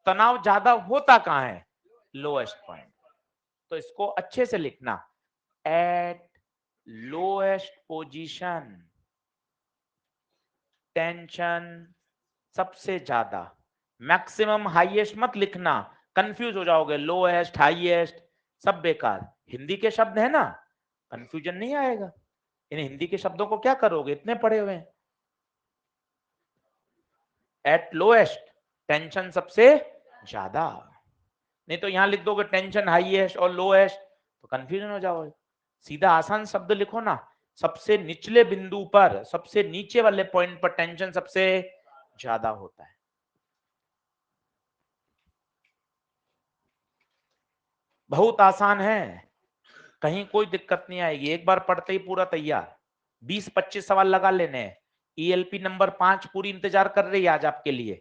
A: तनाव ज्यादा होता कहां है, लोएस्ट पॉइंट। तो इसको अच्छे से लिखना, एट लोएस्ट पोजीशन टेंशन सबसे ज्यादा। मैक्सिमम हाईएस्ट मत लिखना, कंफ्यूज हो जाओगे, लोएस्ट हाईएस्ट सब बेकार, हिंदी के शब्द है ना, कंफ्यूजन नहीं आएगा। इन हिंदी के शब्दों को क्या करोगे, इतने पढ़े हुए हैं। एट लोएस्ट टेंशन सबसे ज्यादा, नहीं तो यहां लिख दोगे टेंशन हाईएस्ट और लोएस्ट तो कंफ्यूजन हो जाओगे। सीधा आसान शब्द लिखो ना, सबसे निचले बिंदु पर, सबसे नीचे वाले पॉइंट पर टेंशन सबसे ज्यादा होता है। बहुत आसान है, कहीं कोई दिक्कत नहीं आएगी, एक बार पढ़ते ही पूरा तैयार। 20-25 सवाल लगा लेने हैं। ईएलपी नंबर 5 पूरी इंतजार कर रही है आज आपके लिए,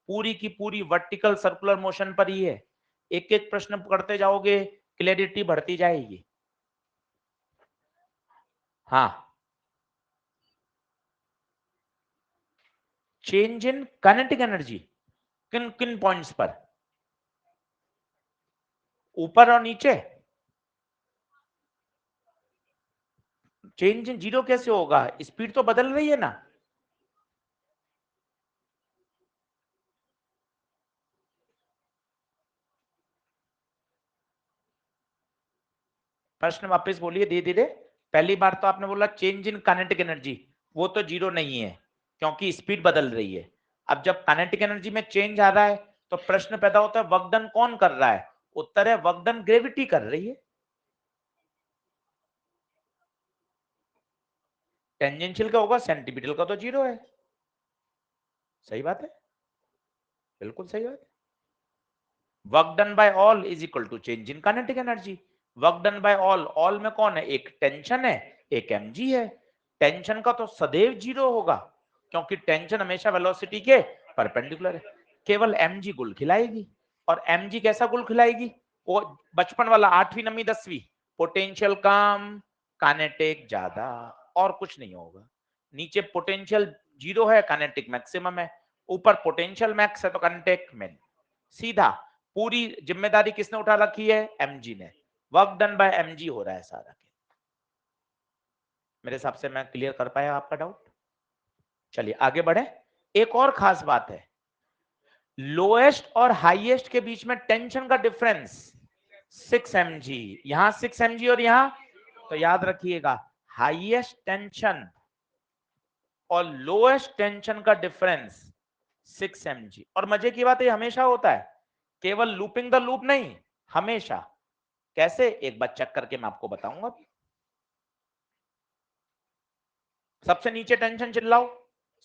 A: पूरी की पूरी वर्टिकल सर्कुलर मोशन पर ही है। एक एक प्रश्न करते जाओगे, क्लैरिटी बढ़ती जाएगी। हाँ, चेंज इन काइनेटिक एनर्जी, किन किन पॉइंट्स पर? ऊपर और नीचे? चेंज इन जीरो कैसे होगा? स्पीड तो बदल रही है ना। प्रश्न वापस बोलिए धीरे धीरे। पहली बार तो आपने बोला चेंज इन काइनेटिक एनर्जी, वो तो जीरो नहीं है क्योंकि स्पीड बदल रही है। अब जब काइनेटिक एनर्जी में चेंज आ रहा है तो प्रश्न पैदा होता है वर्क डन कौन कर रहा है? उत्तर है वर्क डन ग्रेविटी कर रही है। टेंजेंशियल का होगा, सेंटीपिटल का तो जीरो है। सही बात है, बिल्कुल सही बात है। Work done by all is equal to change in kinetic energy. Work done by all, all में कौन है? एक टेंशन है, एक mg है। टेंशन का तो सदैव जीरो होगा क्योंकि टेंशन हमेशा वेलोसिटी के परपेंडिकुलर है। केवल mg गुल खिलाएगी। और mg कैसा गुल खिलाएगी? वो बचपन वाला 8वीं 9वीं 10वीं, पोटेंशियल कम काइनेटिक ज्यादा, और कुछ नहीं होगा। नीचे पोटेंशियल जीरो है, काइनेटिक मैक्सिमम है। ऊपर पोटेंशियल मैक्स है तो काइनेटिक मिन। सीधा। पूरी जिम्मेदारी किसने उठा रखी है? mg ने। वर्क डन बाय mg हो रहा है सारा। मेरे हिसाब से मैं क्लियर कर पाया आपका डाउट। चलिए आगे बढ़े। एक और खास बात है, लोएस्ट और हाईएस्ट के बीच में टेंशन का डिफरेंस 6 mg। यहां 6 mg और यहां, तो याद रखिएगा हाईएस्ट टेंशन और लोएस्ट टेंशन का डिफरेंस 6 mg। और मजे की बात है हमेशा होता है, केवल लूपिंग द लूप नहीं, हमेशा। कैसे? एक बार चेक करके मैं आपको बताऊंगा। सबसे नीचे टेंशन चिल्लाओ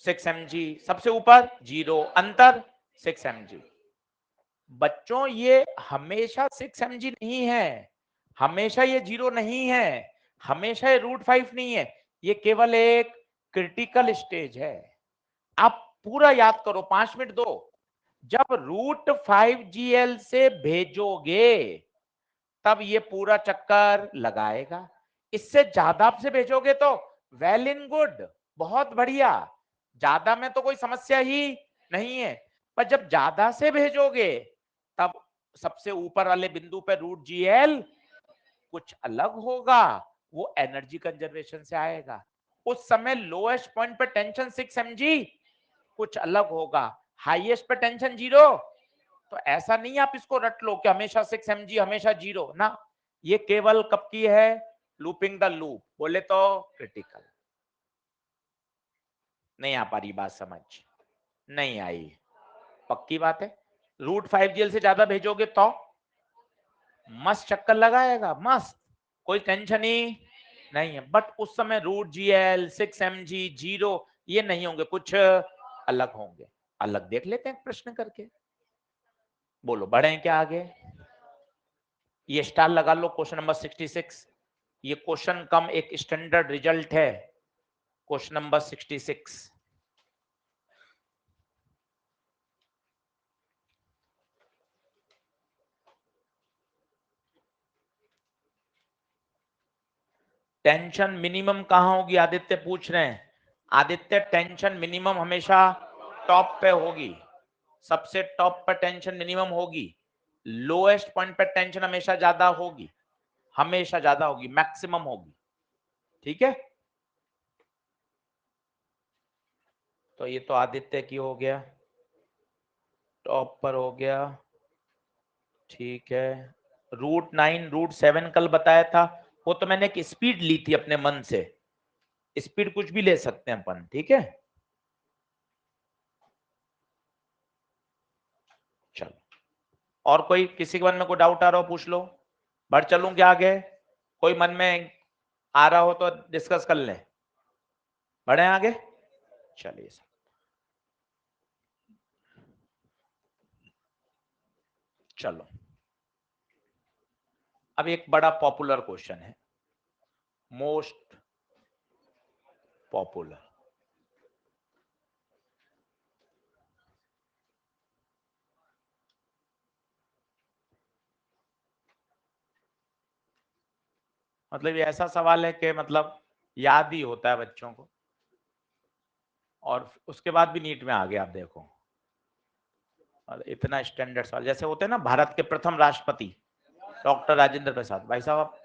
A: 6 mg, सबसे ऊपर जीरो, अंतर 6 mg। बच्चों ये हमेशा 6 mg नहीं है, हमेशा ये जीरो नहीं है, हमेशा ये √5 नहीं है। ये केवल एक क्रिटिकल स्टेज है। आप पूरा याद करो, 5 मिनट दो। जब √5gl से भेजोगे तब ये पूरा चक्कर लगाएगा। इससे ज्यादा से भेजोगे तो वेल इन गुड, बहुत बढ़िया, ज्यादा में तो कोई समस्या ही नहीं है। पर जब ज्यादा से भेजोगे तब सबसे ऊपर वाले बिंदु पे √gl कुछ अलग होगा, वो एनर्जी कंजर्वेशन से आएगा। उस समय लोएस्ट पॉइंट पे टेंशन 6 mg कुछ अलग होगा, हाईएस्ट पे टेंशन जीरो। तो ऐसा नहीं आप इसको रट लो कि हमेशा 6 mg हमेशा जीरो ना। ये केवल कब की है? लूपिंग द लूप, बोले तो क्रिटिकल। नहीं आ पा रही बात समझ? नहीं आई? पक्की बात है। √5gl से ज्यादा भेजोगे तो मस्त चक्कर लगाएगा, मस्त, कोई टेंशन ही नहीं है। बट उस समय √gl 6 mg जीरो ये नहीं होंगे, कुछ अलग होंगे। अलग देख लेते हैं प्रश्न करके। बोलो बढ़े क्या आगे? ये स्टार लगा लो, क्वेश्चन नंबर 66। ये क्वेश्चन कम एक स्टैंडर्ड रिजल्ट है। Question number 66। टेंशन मिनिमम कहां होगी? आदित्य पूछ रहे हैं। आदित्य टेंशन मिनिमम हमेशा टॉप पे होगी, सबसे टॉप पर टेंशन मिनिमम होगी। लोएस्ट पॉइंट पर टेंशन हमेशा ज्यादा होगी, हमेशा ज्यादा होगी, मैक्सिमम होगी। ठीक है, तो ये तो आदित्य की हो गया, टॉप पर हो गया। ठीक है, √9 √7 कल बताया था, वो तो मैंने एक स्पीड ली थी अपने मन से। स्पीड कुछ भी ले सकते हैं अपन, ठीक है। चलो, और कोई किसी के मन में कोई डाउट आ रहा हो पूछ लो। बढ़ चलूं क्या आगे? कोई मन में आ रहा हो तो डिस्कस कर लें। बढ़े आगे? चलिए, चलो। अब एक बड़ा पॉपुलर क्वेश्चन है, मोस्ट पॉपुलर। मतलब ये ऐसा सवाल है कि मतलब याद ही होता है बच्चों को, और उसके बाद भी नीट में आ गया। आप देखो, और इतना स्टैंडर्ड सवाल, जैसे होते हैं ना भारत के प्रथम राष्ट्रपति डॉक्टर राजेंद्र प्रसाद, भाई साहब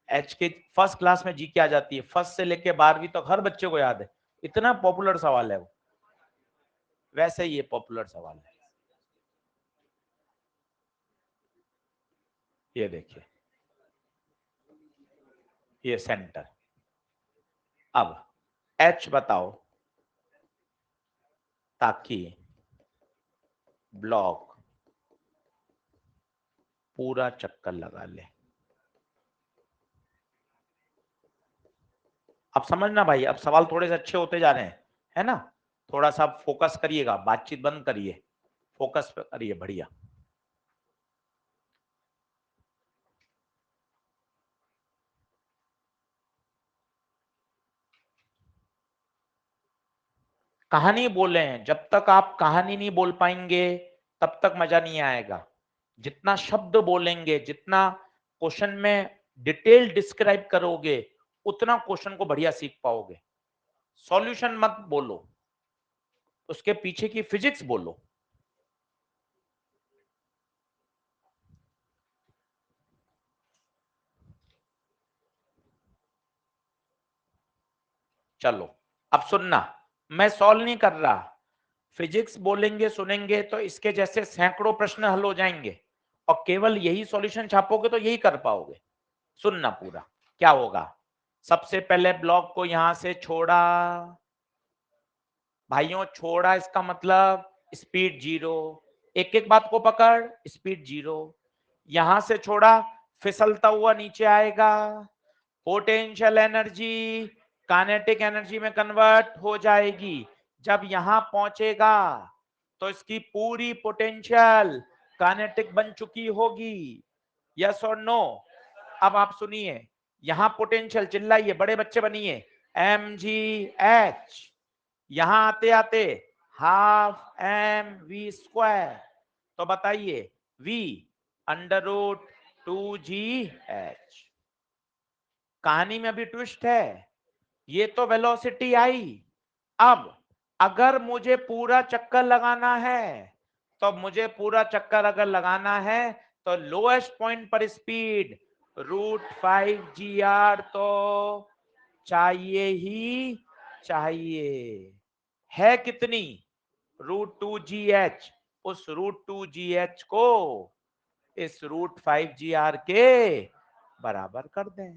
A: एच के फर्स्ट क्लास में जी के आ जाती है, फर्स्ट से लेके 12वीं तक हर बच्चे को याद है, इतना पॉपुलर सवाल है वो। वैसे ये पॉपुलर सवाल है। ये देखिए, ये सेंटर। अब एच बताओ ताकि ब्लॉक पूरा चक्कर लगा ले। अब समझना भाई, अब सवाल थोड़े से अच्छे होते जा रहे हैं, है ना? थोड़ा सा फोकस करिएगा, बातचीत बंद करिए, फोकस पे करिए, बढ़िया। कहानी बोले हैं, जब तक आप कहानी नहीं बोल पाएंगे तब तक मजा नहीं आएगा। जितना शब्द बोलेंगे, जितना क्वेश्चन में डिटेल डिस्क्राइब करोगे, उतना क्वेश्चन को बढ़िया सीख पाओगे। सॉल्यूशन मत बोलो, उसके पीछे की फिजिक्स बोलो। चलो अब सुनना, मैं सॉल्व नहीं कर रहा, फिजिक्स बोलेंगे सुनेंगे तो इसके जैसे सैकड़ों प्रश्न हल हो जाएंगे, और केवल यही सॉल्यूशन छापोगे तो यही कर पाओगे। सुनना पूरा क्या होगा। सबसे पहले ब्लॉक को यहां से छोड़ा, भाइयों छोड़ा, इसका मतलब स्पीड 0, एक एक बात को पकड़, स्पीड 0, यहां से छोड़ा, फिसलता हुआ नीचे आएगा, पोटेंशियल एनर्जी काइनेटिक एनर्जी में कन्वर्ट हो जाएगी। जब यहां पहुंचेगा तो इसकी पूरी पोटेंशियल काइनेटिक बन चुकी होगी, यस और नो? अब आप सुनिए, यहां पोटेंशियल, चिल्लाइए, बड़े बच्चे बनिए, mgh, यहां आते आते हाफ mv², तो बताइए v √2gh। कहानी में अभी ट्विस्ट है, ये तो वेलोसिटी आई। अब अगर मुझे पूरा चक्कर लगाना है, तो मुझे पूरा चक्कर अगर लगाना है तो लोएस्ट पॉइंट पर स्पीड √5gr तो चाहिए ही चाहिए। है कितनी? √2gh। उस √2gh को इस √5gr के बराबर कर दें।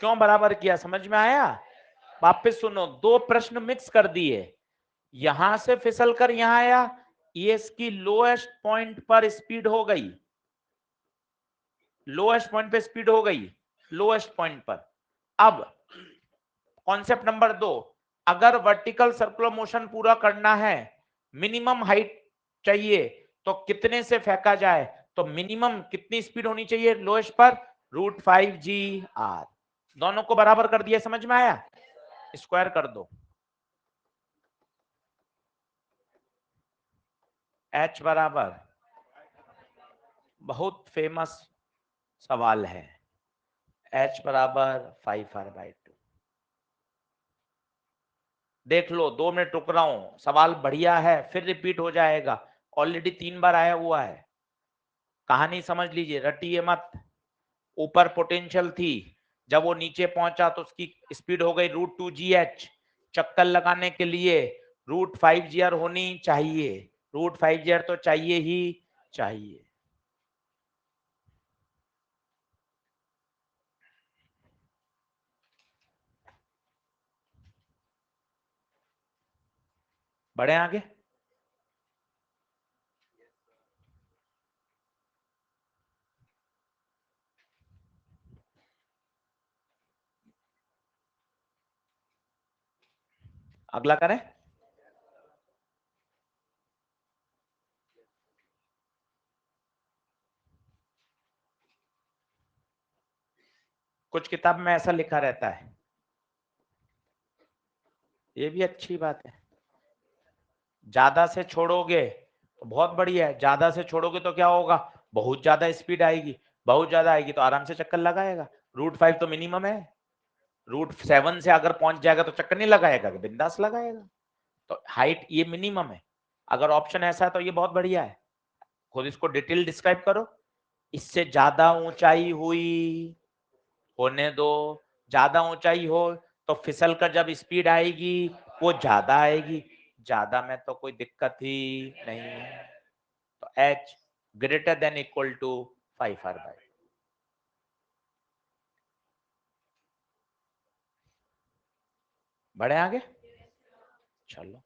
A: क्यों बराबर किया, समझ में आया? वापस सुनो, दो प्रश्न मिक्स कर दिए, यहां से फिसल कर यहां आया, ये इसकी लोएस्ट पॉइंट पर स्पीड हो गई, लोएस्ट पॉइंट पे स्पीड हो गई, लोएस्ट पॉइंट पर। अब कॉन्सेप्ट नंबर 2, अगर वर्टिकल सर्कुलर मोशन पूरा करना है, मिनिमम हाइट चाहिए, तो कितने से फेंका जाए? तो मिनिमम कितनी स्पीड होनी चाहिए लोएस्ट पर? √5gr। दोनों को बराबर कर दिया, समझ में आया? स्क्वायर कर दो। h बराबर, बहुत फेमस सवाल है, h बराबर 5r/2। देख लो, 2 मिनट रुक रहा हूं, सवाल बढ़िया है, फिर रिपीट हो जाएगा, ऑलरेडी 3 बार आया हुआ है। कहानी समझ लीजिए, रटिए मत। ऊपर पोटेंशियल थी, जब वो नीचे पहुंचा तो उसकी स्पीड हो गई √2gh। चक्कर लगाने के लिए √5gr होनी चाहिए, √5gr तो चाहिए ही चाहिए। बढ़े आगे। अगला करें। कुछ किताब में ऐसा लिखा रहता है, ये भी अच्छी बात है। ज्यादा से छोड़ोगे तो बहुत बढ़िया है, ज्यादा से छोड़ोगे तो क्या होगा? बहुत ज्यादा स्पीड आएगी, बहुत ज्यादा आएगी तो आराम से चक्कर लगाएगा। √5 तो मिनिमम है, √7 से अगर पहुंच जाएगा तो चक्कर नहीं लगाएगा, बिंदास लगाएगा। तो हाइट ये मिनिमम है। अगर ऑप्शन ऐसा है तो ये बहुत बढ़िया है, खुद इसको डिटेल डिस्क्राइब करो। इससे ज्यादा ऊंचाई हुई, होने दो, ज्यादा ऊंचाई हो तो फिसल कर जब स्पीड आएगी वो ज्यादा आएगी, ज्यादा में तो कोई दिक्कत ही नहीं है। तो h greater than equal to 5r/। बढ़े आगे, चलो।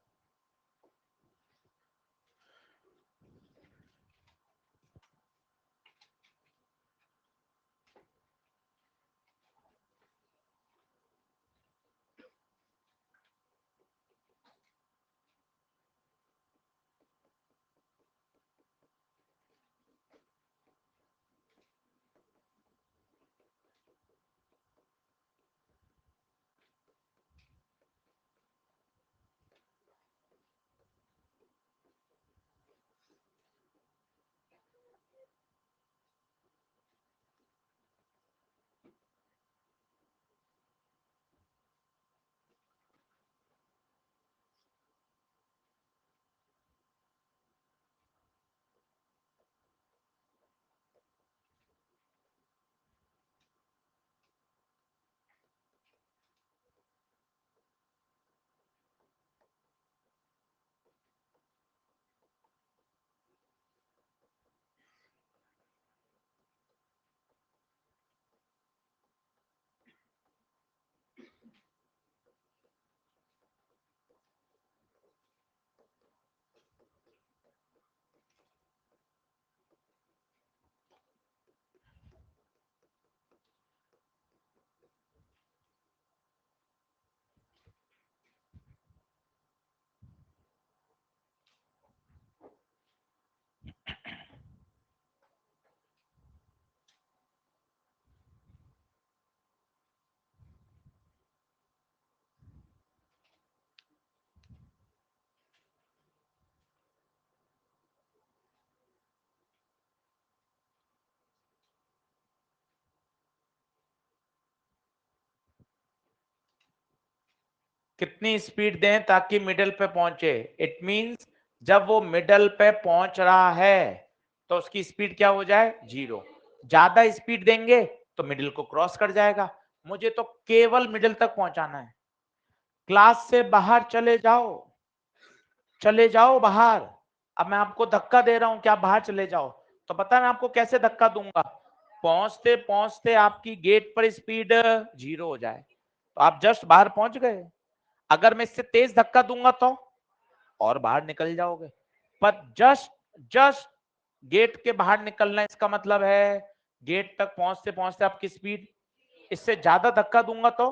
A: कितनी स्पीड दें ताकि मिडल पे पहुंचे? इट मींस जब वो मिडल पे पहुंच रहा है तो उसकी स्पीड क्या हो जाए? 0। ज्यादा स्पीड देंगे तो मिडिल को क्रॉस कर जाएगा। मुझे तो केवल मिडिल तक पहुंचाना है। क्लास से बाहर चले जाओ, चले जाओ बाहर। अब मैं आपको धक्का दे रहा हूं कि आप बाहर चले जाओ, तो पता मैं आपको कैसे धक्का दूंगा? पहुंचते पहुंचते आपकी गेट पर स्पीड 0 हो जाए तो आप जस्ट बाहर पहुंच गए। अगर मैं इससे तेज धक्का दूंगा तो और बाहर निकल जाओगे। पर जस्ट जस्ट गेट के बाहर निकलना, इसका मतलब है गेट तक पहुंचते पहुंचते आपकी स्पीड। इससे ज्यादा धक्का दूंगा तो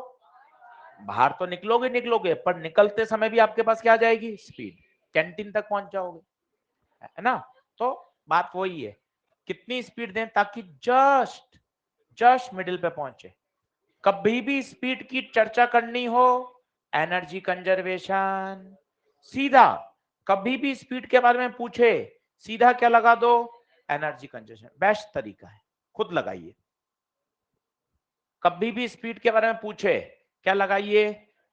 A: बाहर तो निकलोगे निकलोगे, पर निकलते समय भी आपके पास क्या आ जाएगी? स्पीड। कैंटीन तक पहुंच जाओगे, है ना? तो बात वही है, कितनी स्पीड दें ताकि जस्ट जस्ट मिडिल पे पहुंचे। कभी भी स्पीड की चर्चा करनी हो, एनर्जी कंजर्वेशन, सीधा कभी भी स्पीड के बारे में पूछे, सीधा क्या लगा दो? Energy conservation. बेस्ट तरीका है, खुद लगाइए। कभी भी स्पीड के बारे में पूछे, क्या लगाइए?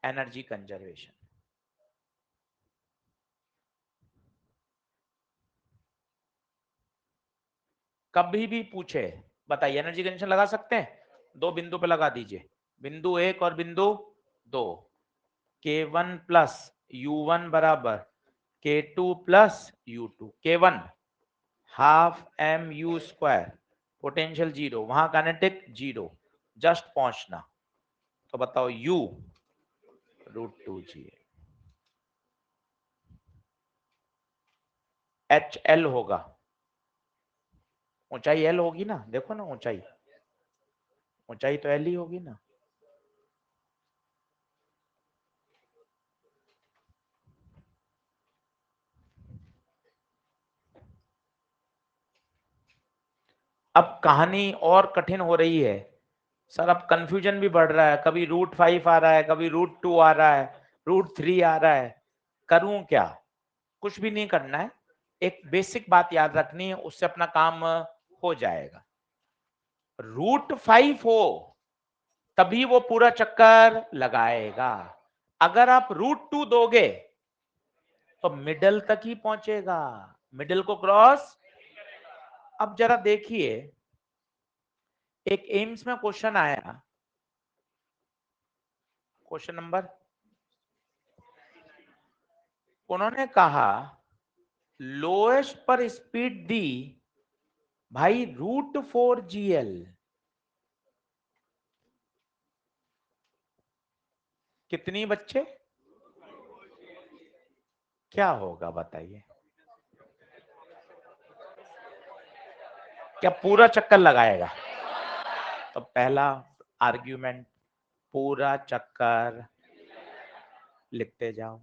A: Energy conservation. कभी भी पूछे, बताइए एनर्जी कंजर्वेशन लगा सकते हैं? दो बिंदु पे लगा दीजिए, बिंदु 1 और बिंदु 2। K1 प्लस U1 बराबर K2 plus U2। K1 half mu square, potential 0, वहां काइनेटिक 0, जस्ट पहुंचना। तो बताओ U √2G। HL होगा, ऊंचाई L होगी ना, देखो ना ऊंचाई, ऊंचाई तो L ही होगी ना। अब कहानी और कठिन हो रही है सर, अब कंफ्यूजन भी बढ़ रहा है, कभी √5 आ रहा है, कभी √2 आ रहा है, √3 आ रहा है। करूं क्या? कुछ भी नहीं करना है, एक बेसिक बात याद रखनी है, उससे अपना काम हो जाएगा। √5 हो तभी वो पूरा चक्कर लगाएगा। अगर आप √2 दोगे तो मिडल तक ही पहुंचेगा, मिडल को क्रॉस। अब जरा देखिए, एक एम्स में क्वेश्चन आया, क्वेश्चन नंबर, उन्होंने कहा लोएस्ट पर स्पीड दी भाई √4 GL, कितनी बच्चे, क्या होगा बताइए? क्या पूरा चक्कर लगाएगा? तो पहला आर्ग्यूमेंट, पूरा चक्कर लिखते जाओ।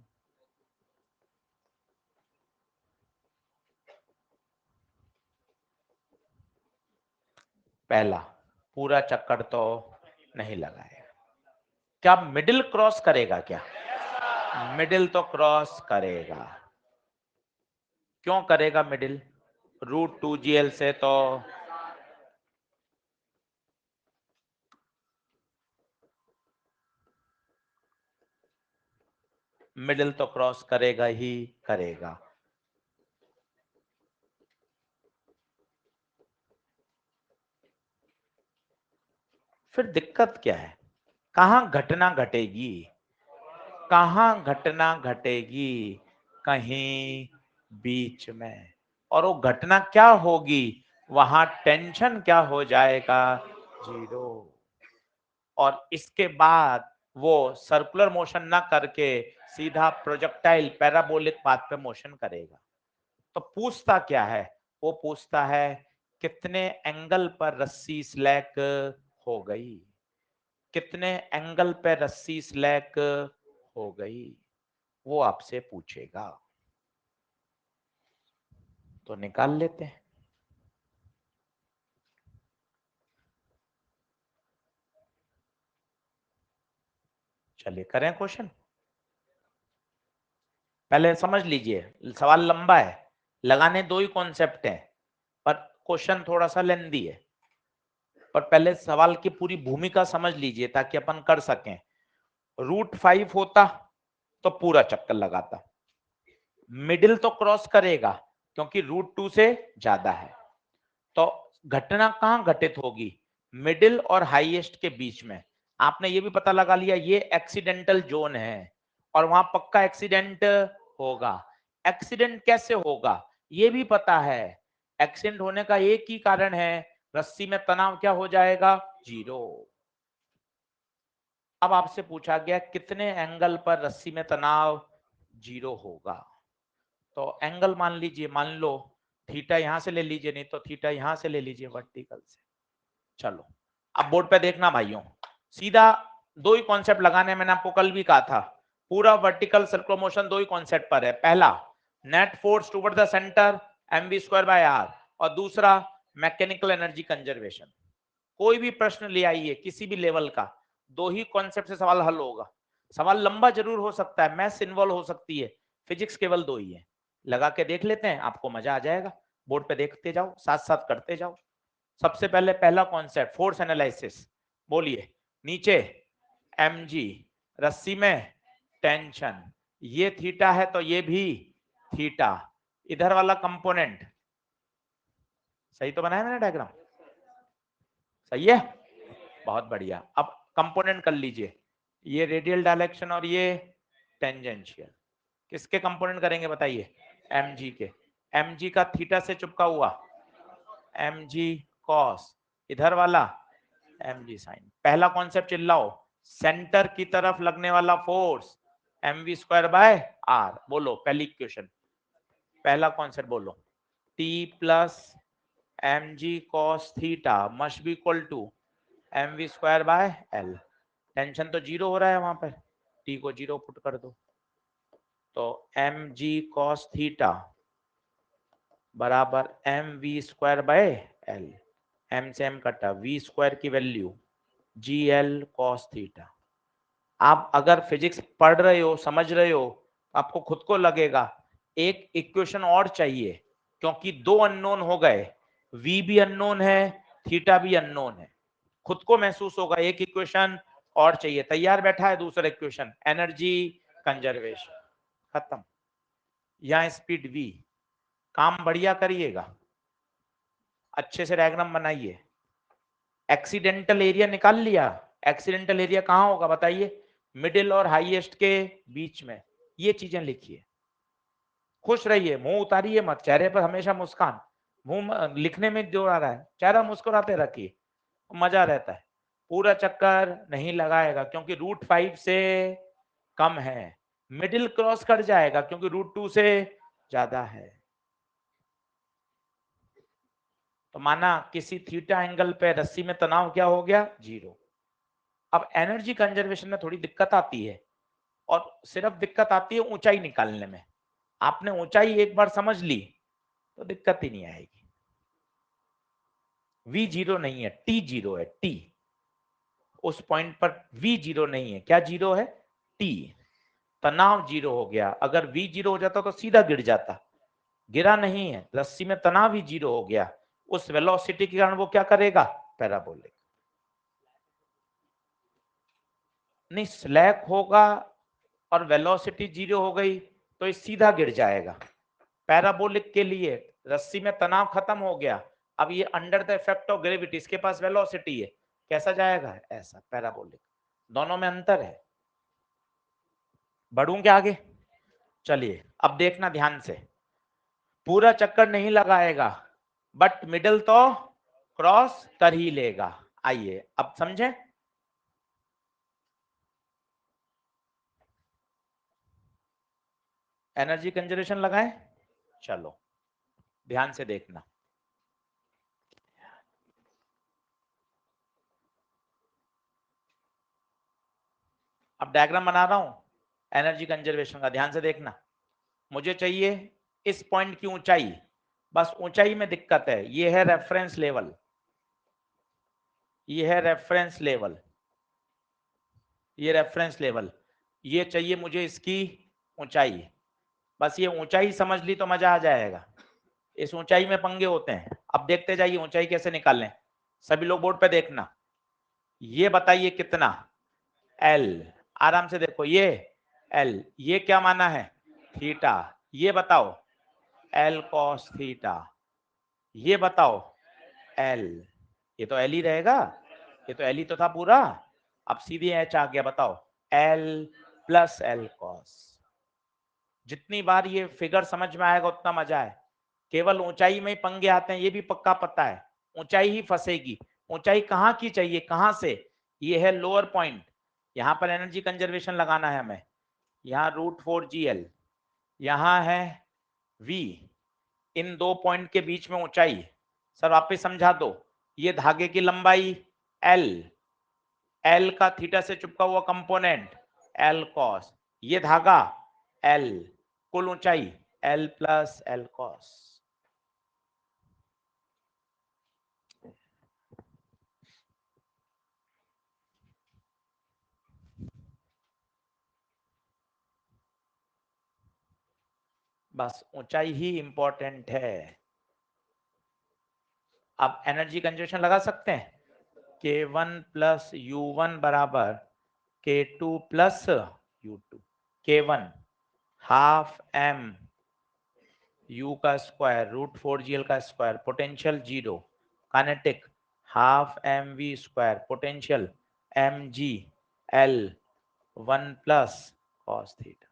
A: पहला, पूरा चक्कर तो नहीं लगाएगा। क्या मिडिल क्रॉस करेगा क्या? मिडिल तो क्रॉस करेगा। क्यों करेगा मिडिल? √2GL से तो मिडिल तो क्रॉस करेगा ही करेगा। फिर दिक्कत क्या है? कहां घटना घटेगी? कहां घटना घटेगी? कहीं बीच में। और वो घटना क्या होगी? वहां टेंशन क्या हो जाएगा? 0। और इसके बाद वो सर्कुलर मोशन ना करके सीधा प्रोजेक्टाइल पैराबोलिक पाथ पे मोशन करेगा। तो पूछता क्या है? वो पूछता है कितने एंगल पर रस्सी स्लैक हो गई, कितने एंगल पे रस्सी स्लैक हो गई, वो आपसे पूछेगा। तो निकाल लेते हैं। चलिए करें क्वेश्चन। पहले समझ लीजिए, सवाल लंबा है, लगाने दो ही कॉन्सेप्ट हैं, पर क्वेश्चन थोड़ा सा लेंदी है। पर पहले सवाल की पूरी भूमिका समझ लीजिए ताकि अपन कर सकें। √5 होता तो पूरा चक्कर लगाता, मिडिल तो क्रॉस करेगा क्योंकि √2 से ज्यादा है। तो घटना कहां घटित होगी? मिडिल और हाईएस्ट के बीच में। आपने ये भी पता लगा लिया ये एक्सीडेंटल जोन है और वहां पक्का एक्सीडेंट होगा। एक्सीडेंट कैसे होगा ये भी पता है। एक्सीडेंट होने का एक ही कारण है, रस्सी में तनाव क्या हो जाएगा? 0। अब आपसे पूछा गया कितने एंगल पर रस्सी में तनाव 0 होगा। तो एंगल मान लीजिए, मान लो थीटा यहां से ले लीजिए, नहीं तो थीटा यहां से ले लीजिए वर्टिकल से। चलो अब बोर्ड पे देखना भाइयों, सीधा दो ही कॉन्सेप्ट लगाने, मैंने आपको कल भी कहा था। पूरा वर्टिकल सर्कुलर मोशन दो ही कॉन्सेप्ट पर है। पहला net force toward the centre mv²/r, और दूसरा मैकेनिकल एनर्जी कंजर्वेशन। कोई भी प्रश्न ले आइए किसी भी लेवल का, दो ही कॉन्सेप्ट से सवाल हल होगा। सवाल लंबा जरूर हो सकता है, मैथ्स इन्वॉल्व हो सकती है, फिजिक्स केवल दो ही है। लगा के देख लेते हैं, आपको मजा आ जाएगा। बोर्ड पे देखते जाओ, साथ साथ करते जाओ। सबसे पहले पहला कॉन्सेप्ट फोर्स एनालिसिस, बोलिए। नीचे mg, रस्सी में टेंशन, ये थीटा है तो ये भी थीटा। इधर वाला कंपोनेंट सही तो बनाया मैंने डायग्राम? सही है, बहुत बढ़िया। अब कंपोनेंट कर लीजिए, ये रेडियल डायरेक्शन और ये टेंजेंशियल। किसके कंपोनेंट करेंगे बताइए? mg के। mg का थीटा से चिपका हुआ mg cos, इधर वाला mg sin। पहला कॉन्सेप्ट चिल्लाओ, सेंटर की तरफ लगने वाला फोर्स mv²/r। बोलो पहली इक्वेशन, पहला कॉन्सेप्ट बोलो, t plus mg cos theta must be equal to mv²/l। Tension तो 0 हो रहा है वहां पर, t को 0 पुट कर दो, तो mg cos थीटा बराबर mv²/l। m से m कटा, v² की वैल्यू gl cos थीटा। आप अगर फिजिक्स पढ़ रहे हो, समझ रहे हो, आपको खुद को लगेगा एक इक्वेशन और चाहिए, क्योंकि दो अननोन हो गए, v भी अननोन है, थीटा भी अननोन है। खुद को महसूस होगा एक इक्वेशन और चाहिए। तैयार बैठा है दूसरा इक्वेशन, एनर्जी कंजर्वेशन। खत्म। यहाँ स्पीड v। काम बढ़िया करिएगा, अच्छे से डायग्राम बनाइए। एक्सीडेंटल एरिया निकाल लिया। एक्सीडेंटल एरिया कहाँ होगा बताइए? मिडिल और हाईएस्ट के बीच में। ये चीजें लिखिए। खुश रहिए, मुंह उतारिए मत, चेहरे पर हमेशा मुस्कान। मुंह लिखने में जो आ रहा है, चेहरा मुस्कुराते रखिए, मजा रहता है। पूरा चक्कर नहीं लगाएगा क्योंकि √5 से कम है। मिडिल क्रॉस कर जाएगा क्योंकि √2 से ज्यादा है। तो माना किसी थीटा एंगल पे रस्सी में तनाव क्या हो गया? 0। अब एनर्जी कंजर्वेशन में थोड़ी दिक्कत आती है, और सिर्फ दिक्कत आती है ऊंचाई निकालने में। आपने ऊंचाई एक बार समझ ली तो दिक्कत ही नहीं आएगी। v0 नहीं है, t0 है। t उस पॉइंट पर v0 नहीं है। क्या 0 है? t। तनाव 0 हो गया। अगर v0 हो जाता तो सीधा गिर जाता, गिरा नहीं है, रस्सी में तनाव ही 0 हो गया। उस वेलोसिटी के कारण वो क्या करेगा? पैराबोलिक। नहीं, स्लैक होगा और वेलोसिटी 0 हो गई तो ये सीधा गिर जाएगा। पैराबोलिक के लिए रस्सी में तनाव खत्म हो गया, अब ये under the effect of gravity, इसके पास वेलोसिटी है, कैसा जाएगा? ऐसा, पैराबोलिक। दोनों में अंतर है। बढ़ूं क्या आगे? चलिए अब देखना ध्यान से। पूरा चक्कर नहीं लगाएगा बट मिडल तो क्रॉस कर ही लेगा। आइए अब समझें। एनर्जी कंजर्वेशन लगाएं। चलो ध्यान से देखना। अब डायग्राम बना रहा हूं एनर्जी कंजर्वेशन का, ध्यान से देखना। मुझे चाहिए इस पॉइंट की ऊंचाई, बस ऊंचाई में दिक्कत है। ये है रेफरेंस लेवल, ये है रेफरेंस लेवल, ये रेफरेंस लेवल। ये चाहिए मुझे इसकी ऊंचाई। बस ये ऊंचाई समझ ली तो मजा आ जाएगा। इस ऊंचाई में पंगे होते हैं। अब देखते जाइए ऊंचाई कैसे निकालें। सभी लोग बोर्ड पे देखना। ये बताइए कितना? L। आराम से देखो, ये L, ये क्या माना है? थीटा। ये बताओ L cos थीटा। ये बताओ L। ये तो L ही रहेगा, ये तो L ही तो था पूरा। अब सीधे H आ गया, बताओ L प्लस L cos। जितनी बार ये फिगर समझ में आएगा उतना मजा है। केवल ऊंचाई में ही पंगे आते हैं, ये भी पक्का पता है। ऊंचाई ही फंसेगी। ऊंचाई कहाँ की चाहिए? कहाँ से? ये है लोअर पॉइंट, यहाँ पर एनर्जी कंजर्वेशन लगाना है हमें। यहाँ √4GL, यहाँ है V। इन दो पॉइंट के बीच में ऊंचाई। सर वापिस समझा दो। ये धागे की लंबाई L, L का थीटा से चिपका हुआ कंपोनेंट L cos, ये धागा L, कुल ऊंचाई L प्लस L cos। बस ऊंचाई ही इंपॉर्टेंट है। अब एनर्जी कंजर्वेशन लगा सकते हैं। K1 प्लस U1 बराबर K2 plus U2। K1 half m U का स्क्वायर √4GL का square, potential 0, kinetic half mv square, potential mg L 1 plus cos theta.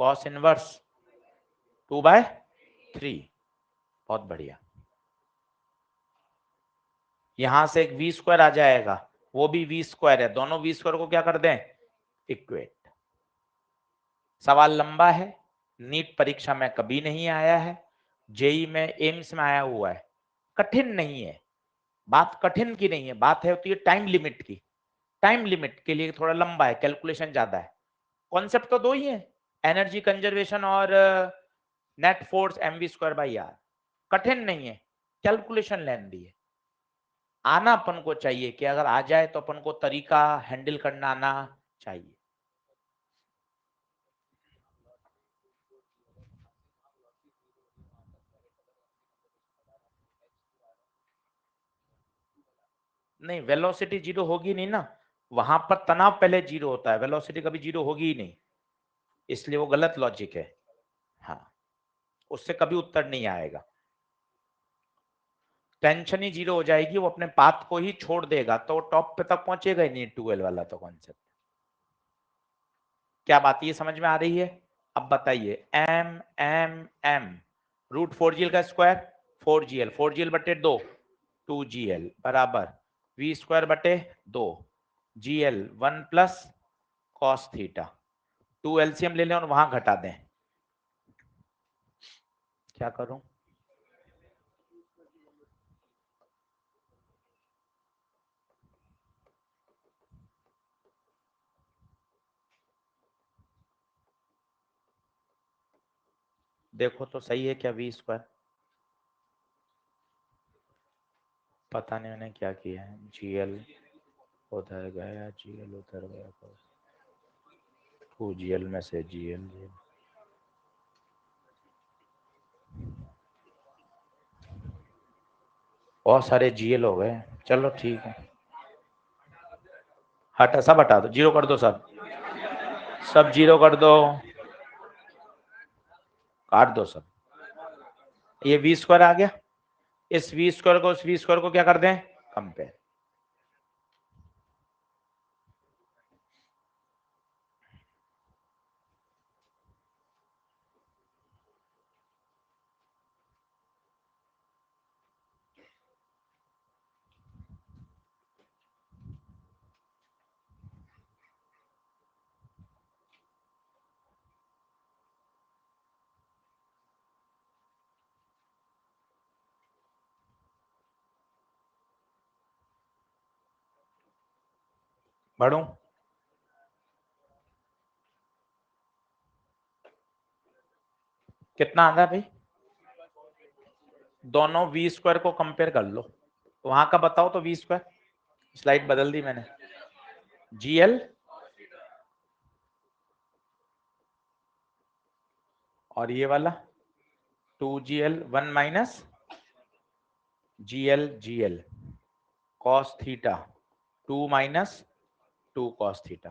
A: cos inverse 2/3। बहुत बढ़िया। यहां से एक v स्क्वायर आ जाएगा, वो भी v स्क्वायर है, दोनों v स्क्वायर को क्या कर दें? इक्वेट। सवाल लंबा है, नीट परीक्षा में कभी नहीं आया है, जेई में एम्स में आया हुआ है। कठिन नहीं है, बात कठिन की नहीं है, बात है होती है टाइम लिमिट की। टाइम लिमिट के लिए थोड़ा लंबा है, कैलकुलेशन ज्यादा है। कॉन्सेप्ट तो दो ही है, एनर्जी कंजर्वेशन और नेट फोर्स mv²/r। कठिन नहीं है, कैलकुलेशन लेंदी है। आना अपन को चाहिए कि अगर आ जाए तो अपन को तरीका हैंडल करना आना चाहिए। नहीं, वेलोसिटी 0 होगी नहीं ना, वहां पर तनाव पहले जीरो होता है, वेलोसिटी कभी जीरो होगी ही नहीं, इसलिए वो गलत लॉजिक है। हाँ, उससे कभी उत्तर नहीं आएगा। टेंशन ही जीरो हो जाएगी, वो अपने पाथ को ही छोड़ देगा, तो टॉप पे तक पहुंचेगा ही नहीं। 2L वाला तो कॉन्सेप्ट, क्या बात ये समझ में आ रही है? अब बताइए, M M M root 4GL का स्क्वायर 4GL, 4GL बटे 2 2GL बराबर वी स्क्वायर बटे 2 GL 1 plus cos theta. 2 LCM ले लें और वहां घटा दें। क्या करूं? देखो तो सही है क्या वी स्क्वायर? पता नहीं मैंने क्या किया है। GL उधर गया, GL उधर गया, 2GL में से GL बहुत सारे GL हो गए। चलो ठीक है, हटा सब, हटा दो, जीरो कर दो, सब जीरो कर दो, काट दो सब। ये वी स्क्वायर आ गया, इस वी स्क्वायर को उस वी स्क्वायर को क्या कर दें, कंपेयर। बढ़ू, कितना आता है भाई? दोनों वी स्क्वायर को कंपेयर कर लो, वहां का बताओ तो वी स्क्वायर। स्लाइड बदल दी मैंने। GL और ये वाला 2GL 1 minus GL cos theta 2 minus 2 cos theta,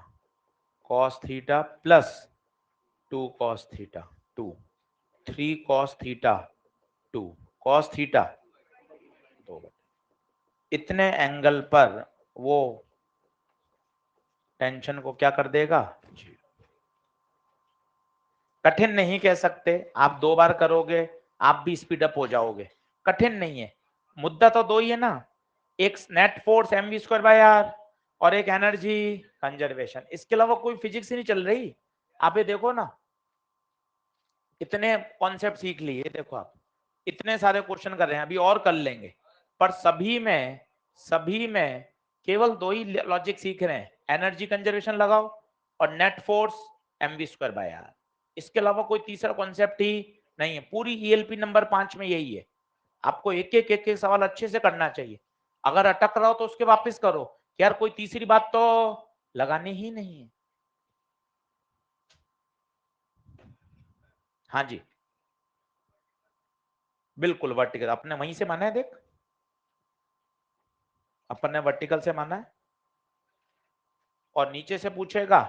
A: cos theta plus 2 cos theta 2, 3 cos theta 2 cos theta 2। इतने एंगल पर वो टेंशन को क्या कर देगा, कठिन नहीं कह सकते, आप 2 बार करोगे आप भी स्पीड अप हो जाओगे, कठिन नहीं है। मुद्दा तो 2 ही है ना, एक नेट फोर्स mv²/r और एक एनर्जी कंजर्वेशन, इसके अलावा कोई फिजिक्स ही नहीं चल रही। आप ये देखो ना, इतने कॉन्सेप्ट सीख लिए, देखो आप इतने सारे क्वेश्चन कर रहे हैं, अभी और कर लेंगे, पर सभी में केवल 2 ही लॉजिक सीख रहे हैं, एनर्जी कंजर्वेशन लगाओ और नेट फोर्स mv²/r, इसके अलावा कोई तीसरा कॉन्सेप्ट ही नहीं है। पूरी ELP नंबर 5 में यही है। आपको एक एक सवाल अच्छे से करना चाहिए, अगर अटक रहा हो तो उसके वापस करो, यार कोई तीसरी बात तो लगानी ही नहीं है। हाँ जी, बिल्कुल वर्टिकल, अपने वहीं से माना है, देख अपन ने वर्टिकल से माना है, और नीचे से पूछेगा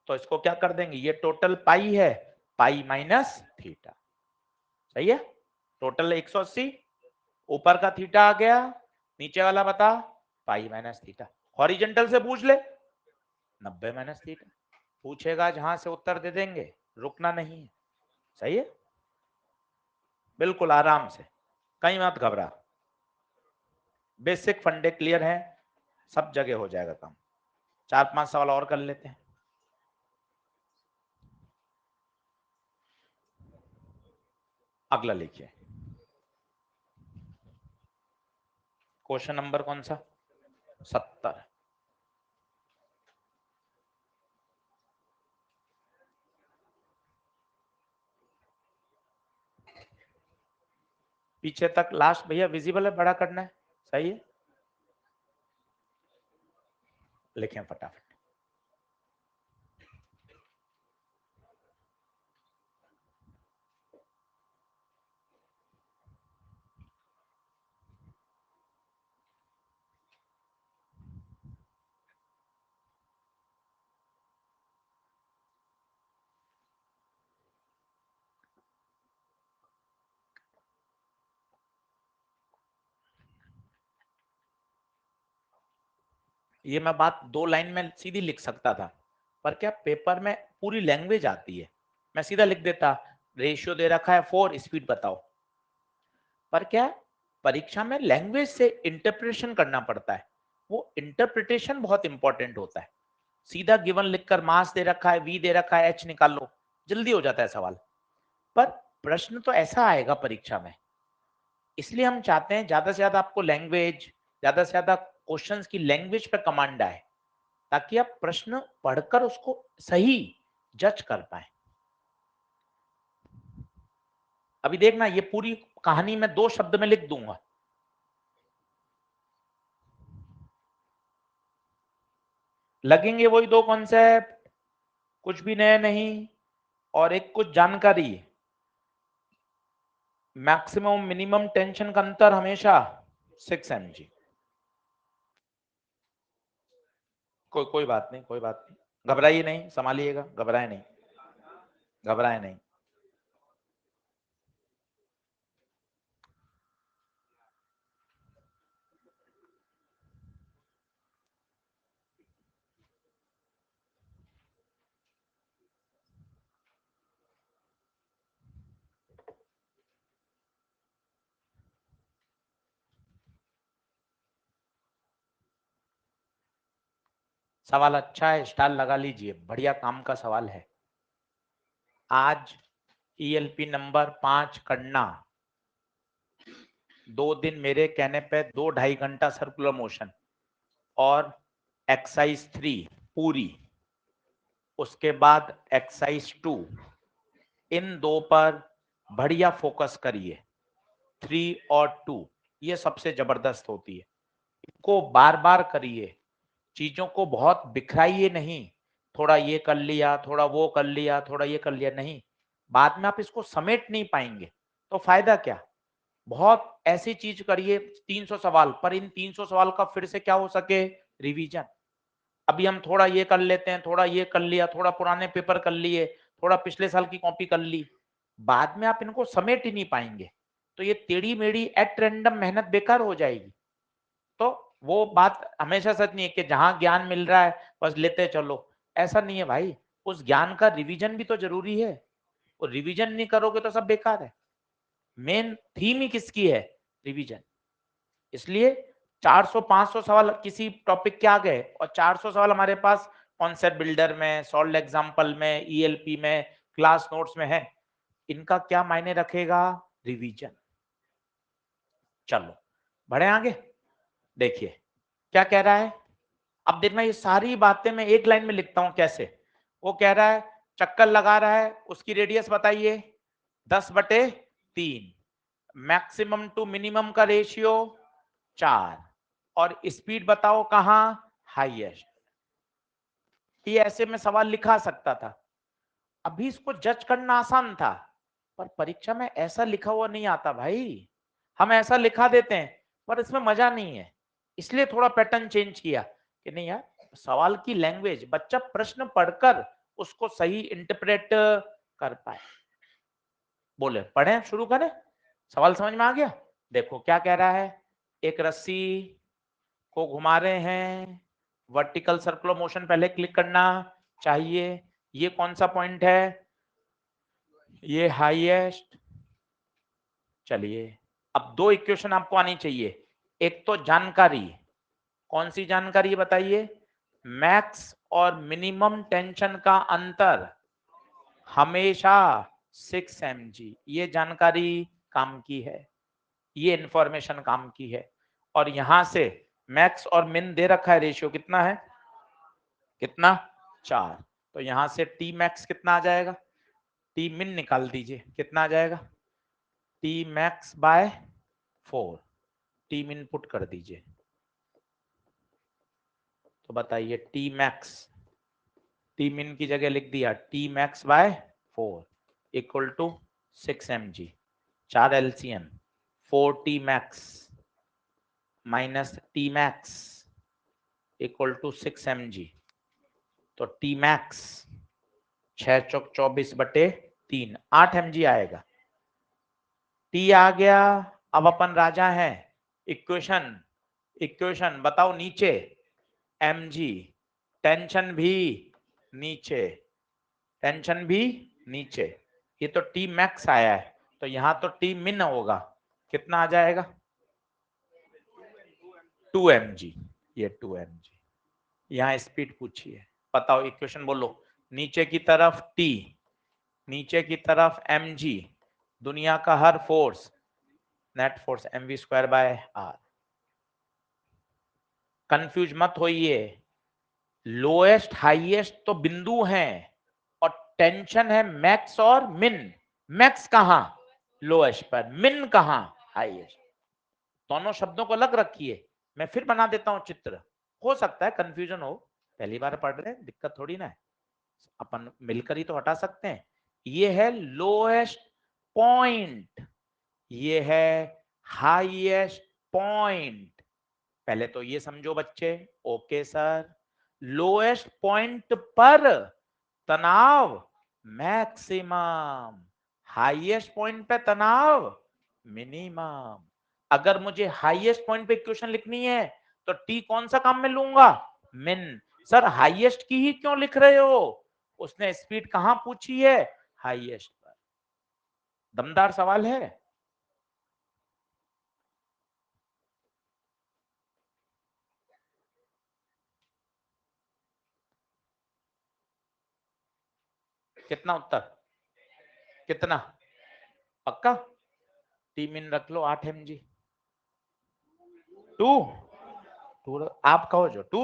A: तो इसको क्या कर देंगे, ये टोटल पाई है, पाई माइनस थीटा, सही है। टोटल 180, ऊपर का थीटा आ गया, नीचे वाला बता पाई माइनस थीटा। हॉरिजेंटल से पूछ ले 90 माइनस थीटा, पूछेगा जहां से उत्तर दे देंगे, रुकना नहीं है, सही है। बिल्कुल आराम से, कहीं मत घबरा, बेसिक फंडे क्लियर है, सब जगह हो जाएगा काम। 4-5 सवाल और कर लेते हैं। अगला लिखिए, क्वेश्चन नंबर कौन सा, 70। पीछे तक लास्ट भैया विजिबल है, बड़ा करना है, सही है, लिखें फटाफट। ये मैं बात 2 लाइन में सीधी लिख सकता था, पर क्या पेपर में पूरी लैंग्वेज आती है, मैं सीधा लिख देता रेशियो दे रखा है 4, स्पीड बताओ। पर क्या परीक्षा में लैंग्वेज से इंटरप्रिटेशन करना पड़ता है, वो इंटरप्रिटेशन बहुत इंपॉर्टेंट होता है। सीधा गिवन लिखकर मास दे रखा है, वी दे रखा है, एच निकाल लो, जल्दी हो जाता है सवाल। पर प्रश्न तो ऐसा आएगा परीक्षा में, इसलिए हम चाहते हैं ज्यादा से ज्यादा आपको लैंग्वेज, ज्यादा से ज्यादा क्वेश्चंस की लैंग्वेज पे कमांड आए, ताकि आप प्रश्न पढ़कर उसको सही जज कर पाए। अभी देखना, ये पूरी कहानी मैं 2 शब्द में लिख दूंगा, लगेंगे वही 2 कॉन्सेप्ट, कुछ भी नया नहीं, और एक कुछ जानकारी। मैक्सिमम मिनिमम टेंशन का अंतर हमेशा 6 mg। कोई बात नहीं, कोई बात नहीं, घबराइए नहीं, संभालिएगा, घबराए नहीं, घबराए नहीं। सवाल अच्छा है, स्टार लगा लीजिए, बढ़िया काम का सवाल है। आज ईएलपी नंबर 5 करना, 2 दिन मेरे कहने पे 2-2.5 घंटा सर्कुलर मोशन और एक्सरसाइज 3 पूरी, उसके बाद एक्सरसाइज 2, इन 2 पर बढ़िया फोकस करिए। 3 और 2 ये सबसे जबरदस्त होती है, इनको बार बार करिए, चीजों को बहुत बिखराइए नहीं, थोड़ा ये कर लिया, थोड़ा वो कर लिया, थोड़ा ये कर लिया, नहीं, बाद में आप इसको समेट नहीं पाएंगे, तो फायदा क्या। बहुत ऐसी चीज करिए, 300 सवाल, पर इन 300 सवाल का फिर से क्या हो सके, रिवीजन। अभी हम थोड़ा ये कर लेते हैं, थोड़ा ये कर लिया, थोड़ा पुराने पेपर कर लिए, थोड़ा पिछले साल की कॉपी कर ली, बाद में आप इनको समेट ही नहीं पाएंगे, तो ये टेढ़ी मेढ़ी एट रैंडम मेहनत बेकार हो जाएगी। तो वो बात हमेशा सच नहीं है कि जहां ज्ञान मिल रहा है बस लेते चलो, ऐसा नहीं है भाई, उस ज्ञान का रिवीजन भी तो जरूरी है, और रिवीजन नहीं करोगे तो सब बेकार है। मेन थीम ही किसकी है, रिवीजन। इसलिए 400-500 सवाल किसी टॉपिक के आ गए, और 400 सवाल हमारे पास कॉन्सेप्ट बिल्डर में, सॉल्व एग्जांपल में, ईएलपी में, क्लास नोट्स में है, इनका क्या मायने रखेगा, रिवीजन। चलो बढ़े आगे, देखिए क्या कह रहा है। अब देखना, ये सारी बातें मैं एक लाइन में लिखता हूं कैसे। वो कह रहा है चक्कर लगा रहा है, उसकी रेडियस बताइए 10/3, मैक्सिमम टू मिनिमम का रेशियो 4, और स्पीड बताओ कहां, हाईएस्ट। ये ऐसे में सवाल लिखा सकता था, अभी इसको जज करना आसान था, पर परीक्षा में ऐसा लिखा हुआ नहीं आता भाई, हम ऐसा लिखा देते हैं पर इसमें मजा नहीं है, इसलिए थोड़ा पैटर्न चेंज किया कि नहीं यार, सवाल की लैंग्वेज, बच्चा प्रश्न पढ़कर उसको सही इंटरप्रेट कर पाए। बोले पढ़ें, शुरू करें, सवाल समझ में आ गया। देखो क्या कह रहा है, एक रस्सी को घुमा रहे हैं, वर्टिकल सर्कुलर मोशन पहले क्लिक करना चाहिए, ये कौन सा पॉइंट है, ये हाईएस्ट। चलिए अब 2 इक्वेशन आपको आनी चाहिए, एक तो जानकारी, कौन सी जानकारी बताइए, मैक्स और मिनिमम टेंशन का अंतर हमेशा 6 mg, ये जानकारी काम की है, ये इंफॉर्मेशन काम की है। और यहां से मैक्स और मिन दे रखा है, रेशियो कितना है, कितना, 4, तो यहां से टी मैक्स कितना आ जाएगा, टी मिन निकाल दीजिए, कितना आ जाएगा, टी मैक्स बाय 4, टी मिन पुट कर दीजिए, तो बताइए टी मैक्स, टी मिन की जगह लिख दिया T max by 4 equal to 6 mg, 4 LCM, 4 T max minus T max equal to 6 mg, तो टी मैक्स 6 चौक 24/3, 8 mg आएगा, टी आ गया। अब अपन राजा हैं, इक्वेशन, इक्वेशन बताओ नीचे, mg, टेंशन भी नीचे, टेंशन भी नीचे। ये तो T मैक्स आया है, तो यहां तो T मिन होगा, कितना आ जाएगा 2 mg, ये 2 mg। यहाँ स्पीड पूछी है, बताओ इक्वेशन बोलो। नीचे की तरफ T, नीचे की तरफ mg, दुनिया का हर force, net force mv² by r। Confuse मत होइए, लोएस्ट हाईएस्ट तो बिंदु हैं और टेंशन है मैक्स और मिन। मैक्स कहां लोएस्ट पर, मिन कहां हाईएस्ट। दोनों शब्दों को अलग रखिए, मैं फिर बना देता हूं चित्र, हो सकता है कंफ्यूजन हो, पहली बार पढ़ रहे हैं, दिक्कत थोड़ी ना है, अपन मिलकर ही तो हटा सकते हैं। ये है लोएस्ट पॉइंट, ये है हाईएस्ट पॉइंट। पहले तो ये समझो बच्चे, ओके सर, लोएस्ट पॉइंट पर तनाव मैक्सिमम, हाईएस्ट पॉइंट पे तनाव मिनिमम। अगर मुझे हाईएस्ट पॉइंट पे इक्वेशन लिखनी है तो टी कौन सा काम में लूंगा, मिन। सर हाईएस्ट की ही क्यों लिख रहे हो, उसने स्पीड कहां पूछी है, हाईएस्ट पर। दमदार सवाल है। कितना उत्तर, कितना पक्का, टी मिन रख लो 8 mg, 2 2 आप कहो जो 2।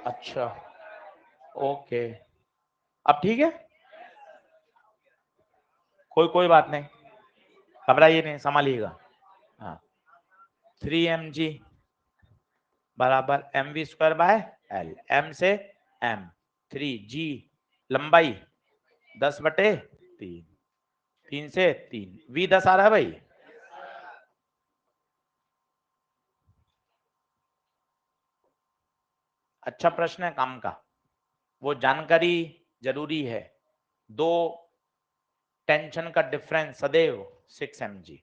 A: अच्छा ओके, अब ठीक है, कोई बात नहीं, घबराइए नहीं, संभालिएगा। हाँ 3 mg बराबर mv² बाय l, m से m, 3g लंबाई 10/3, 3 से 3, v 10 आ रहा है भाई। अच्छा प्रश्न है काम का, वो जानकारी जरूरी है। दो टेंशन का डिफरेंस सदैव 6 mg।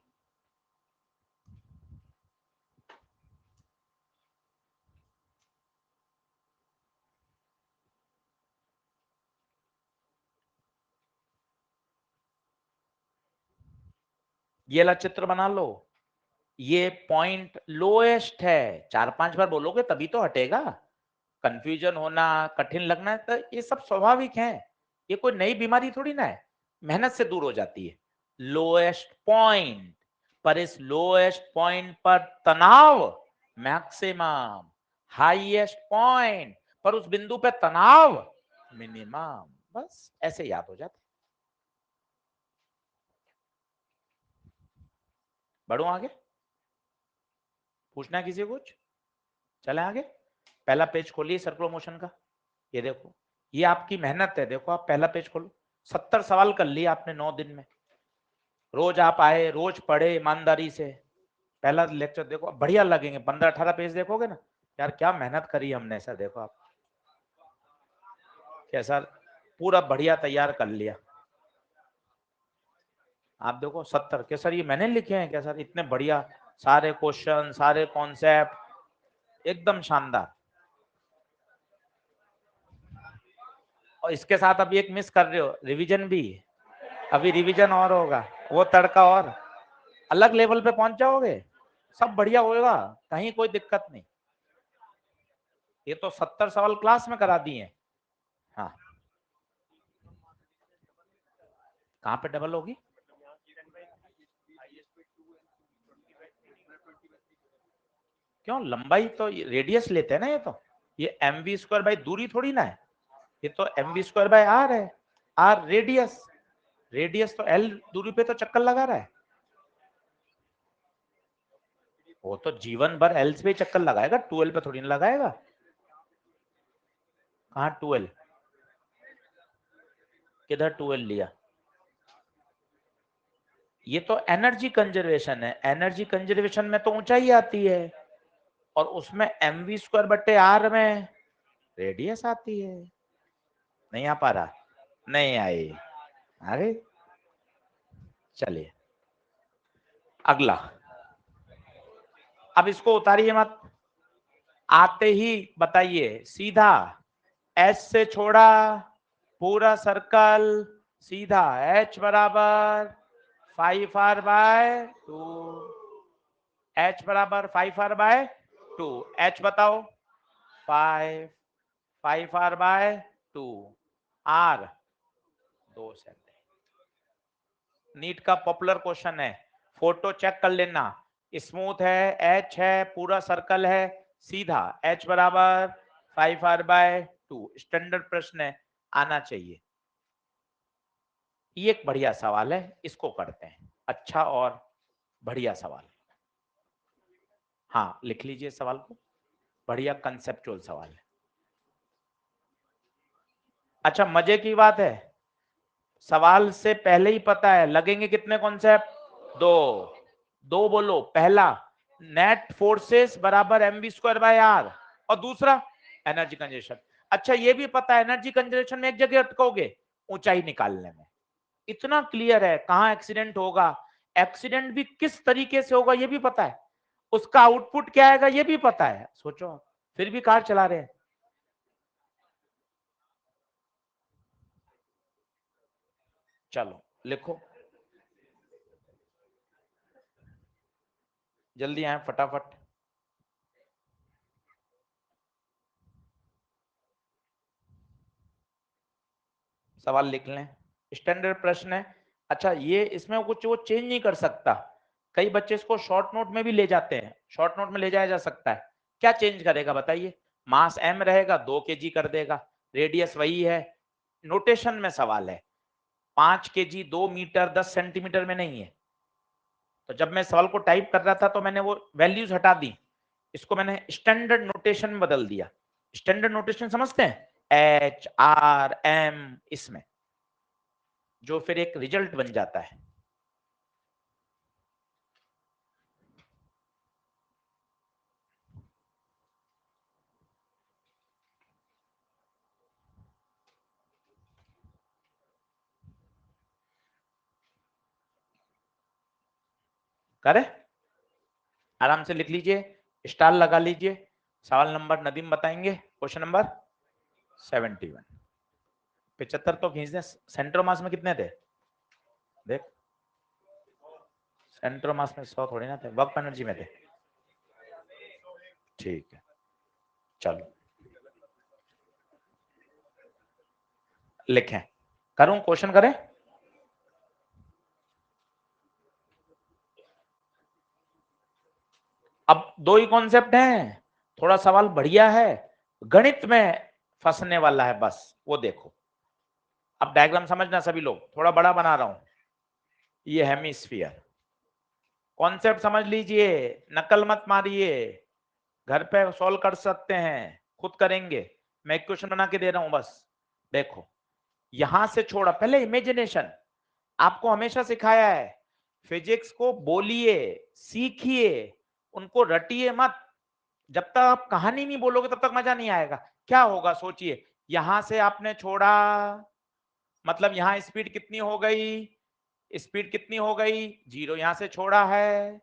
A: ये ला चित्र बना लो, ये पॉइंट लोएस्ट है, 4-5 बार बोलोगे तभी तो हटेगा। कंफ्यूजन होना, कठिन लगना, तो ये सब स्वाभाविक है, ये कोई नई बीमारी थोड़ी ना है, मेहनत से दूर हो जाती है। लोएस्ट पॉइंट पर, इस लोएस्ट पॉइंट पर तनाव मैक्सिमम, हाईएस्ट पॉइंट पर उस बिंदु पे तनाव मिनिमम, बस ऐसे याद हो जाता। बढ़ो आगे, पूछना है किसी को कुछ, चले आगे। पहला पेज खोलिए सर्कुलर मोशन का, ये देखो, ये आपकी मेहनत है, देखो आप पहला पेज खोलो, 70 सवाल कर लिए आपने 9 दिन में, रोज आप आए, रोज पढ़े ईमानदारी से। पहला लेक्चर देखो, बढ़िया लगेंगे, 15-18 पेज देखोगे ना, यार क्या मेहनत करी हमने सर, देखो आप कैसा पूरा बढ़िया तैयार कर लिया। आप देखो 70 के सर ये मैंने लिखे हैं क्या सर, इतने बढ़िया, सारे क्वेश्चन, सारे कॉन्सेप्ट एकदम शानदार। और इसके साथ अभी एक मिस कर रहे हो, रिवीजन भी, अभी रिवीजन और होगा, वो तड़का और अलग लेवल पे पहुंच जाओगे, सब बढ़िया होगा, कहीं कोई दिक्कत नहीं। ये तो 70 सवाल क्लास में करा दिए। हाँ कहाँ पे डबल होगी, क्यों, लंबाई तो रेडियस लेते हैं ना, ये mv² बाई दूरी थोड़ी ना है, ये तो mv² बाय r है, r रेडियस, रेडियस तो l दूरी पे तो चक्कर लगा रहा है, वो तो जीवन भर l पे चक्कर लगाएगा, 2l पे थोड़ी ना लगाएगा। कहाँ 2l, किधर 2l लिया, ये तो एनर्जी कंजर्वेशन है, एनर्जी कंजर्वेशन में तो ऊंचाई आती है, और उसमें mv²/r में रेडियस आती है। नहीं आ पा रहा, नहीं आई, अरे चलिए अगला, अब इसको उतारिए मत, आते ही बताइए सीधा, एच से छोड़ा पूरा सर्कल सीधा, एच बराबर 5r/2, एच बराबर 5r/2, एच बताओ 5r/2, आर 2 सेंटीमीटर। नीट का पॉपुलर क्वेश्चन है, फोटो चेक कर लेना, स्मूथ है, एच है, पूरा सर्कल है, सीधा, एच बराबर 5r/2, स्टैंडर्ड प्रश्न है, आना चाहिए। ये एक बढ़िया सवाल है, इसको करते हैं, अच्छा और बढ़िया सवाल। हाँ लिख लीजिए सवाल को, बढ़िया कंसेप्चुअल सवाल है। अच्छा मजे की बात है, सवाल से पहले ही पता है लगेंगे कितने कॉन्सेप्ट, दो बोलो, पहला नेट फोर्सेस बराबर mv²/r, और दूसरा एनर्जी कंजर्वेशन। अच्छा ये भी पता है एनर्जी कंजर्वेशन में एक जगह अटकोगे, ऊंचाई निकालने में। इतना क्लियर है, कहां एक्सीडेंट होगा, एक्सीडेंट भी किस तरीके से होगा ये भी पता है, उसका आउटपुट क्या आएगा ये भी पता है। सोचो, फिर भी कार चला रहे हैं। चलो लिखो, जल्दी आए फटाफट। सवाल लिख लें, स्टैंडर्ड प्रश्न है। अच्छा ये इसमें कुछ वो चेंज नहीं कर सकता, कई बच्चे इसको शॉर्ट नोट में भी ले जाते हैं, शॉर्ट नोट में ले जाया जा सकता है। क्या चेंज करेगा बताइए, मास m रहेगा 2 kg कर देगा, रेडियस वही है, नोटेशन में सवाल है, 5 kg 2 मीटर 10 सेंटीमीटर में नहीं है। तो जब मैं सवाल को टाइप कर रहा था तो मैंने वो वैल्यूज हटा दी, इसको मैंने स्टैंडर्ड नोटेशन में बदल दिया। स्टैंडर्ड नोटेशन समझते हैं, एच आर एम, इसमें जो फिर एक रिजल्ट बन जाता है। करे, आराम से लिख लीजिए, स्टार लगा लीजिए। सवाल नंबर नदीम बताएंगे, क्वेश्चन नंबर 71। 75 तो खींच दे, सेंट्रो मास में कितने थे देख, सेंट्रो मास में 100 थोड़ी ना थे, वर्क एनर्जी में थे। ठीक है चलो लिखें, करूं क्वेश्चन करें। अब दो ही कॉन्सेप्ट हैं, थोड़ा सवाल बढ़िया है, गणित में फंसने वाला है बस, वो देखो। अब डायग्राम समझना सभी लोग, थोड़ा बड़ा बना रहा हूं, ये हेमिस्फीयर, कॉन्सेप्ट समझ लीजिए, नकल मत मारिए, घर पे सॉल्व कर सकते हैं, खुद करेंगे, मैं एक क्वेश्चन बना के दे रहा हूं बस। देखो यहां से छोड़ा, पहले इमेजिनेशन आपको हमेशा सिखाया है, फिजिक्स को बोलिए, सीखिए, उनको रटिए मत, जब तक आप कहानी नहीं बोलोगे तब तक मजा नहीं आएगा। क्या होगा सोचिए, यहां से आपने छोड़ा, मतलब यहां स्पीड कितनी हो गई, स्पीड कितनी हो गई, 0, यहां से छोड़ा है,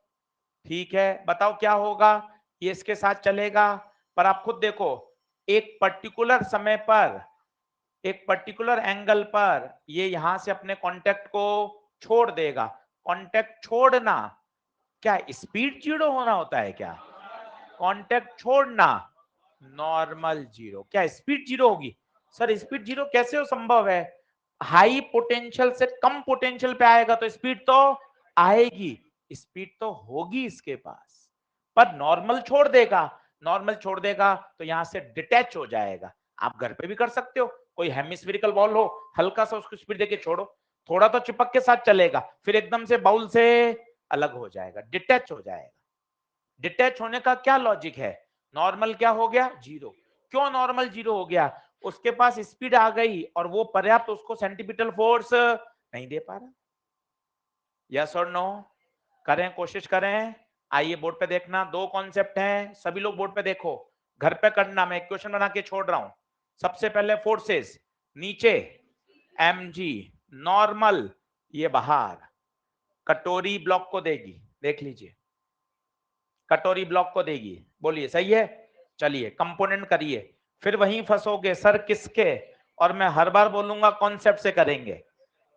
A: ठीक है, बताओ क्या होगा, ये इसके साथ चलेगा, पर आप खुद देखो, एक पर्टिकुलर समय पर, एक पर्टिकुलर एंगल पर ये यहां से अपने कांटेक्ट को छोड़ देगा। कांटेक्ट छोड़ना, क्या स्पीड 0 होना होता है क्या, कांटेक्ट छोड़ना नॉर्मल 0, क्या स्पीड 0 होगी, सर स्पीड 0 कैसे हो संभव है, हाई पोटेंशियल से कम पोटेंशियल पे आएगा तो स्पीड तो आएगी, स्पीड तो होगी इसके पास, पर नॉर्मल छोड़ देगा, नॉर्मल छोड़ देगा तो यहां से डिटैच हो जाएगा। आप घर पे भी कर सकते हो, कोई हेमिस्फेरिकल बॉल हो, हल्का सा उसको स्पीड देके छोड़ो, थोड़ा तो चिपक के साथ चलेगा, फिर एकदम से बाउल से अलग हो जाएगा, डिटैच हो जाएगा। डिटैच होने का क्या लॉजिक है, नॉर्मल क्या हो गया 0, क्यों नॉर्मल 0 हो गया, उसके पास स्पीड आ गई और वो पर्याप्त उसको सेंटीपिटल फोर्स नहीं दे पा रहा। यस और नो, करें, कोशिश करें, आइए बोर्ड पे देखना, दो कॉन्सेप्ट हैं, सभी लोग बोर्ड पे देखो, घर पे करना, मैं क्वेश्चन बना के छोड़ रहा हूं। सबसे पहले फोर्सेस, नीचे mg नॉर्मल, ये बाहर कटोरी ब्लॉक को देगी, देख लीजिए, कटोरी ब्लॉक को देगी, बोलिए सही है। चलिए कंपोनेंट करिए, फिर वहीं फंसोगे सर किसके, और मैं हर बार बोलूंगा कॉन्सेप्ट से करेंगे।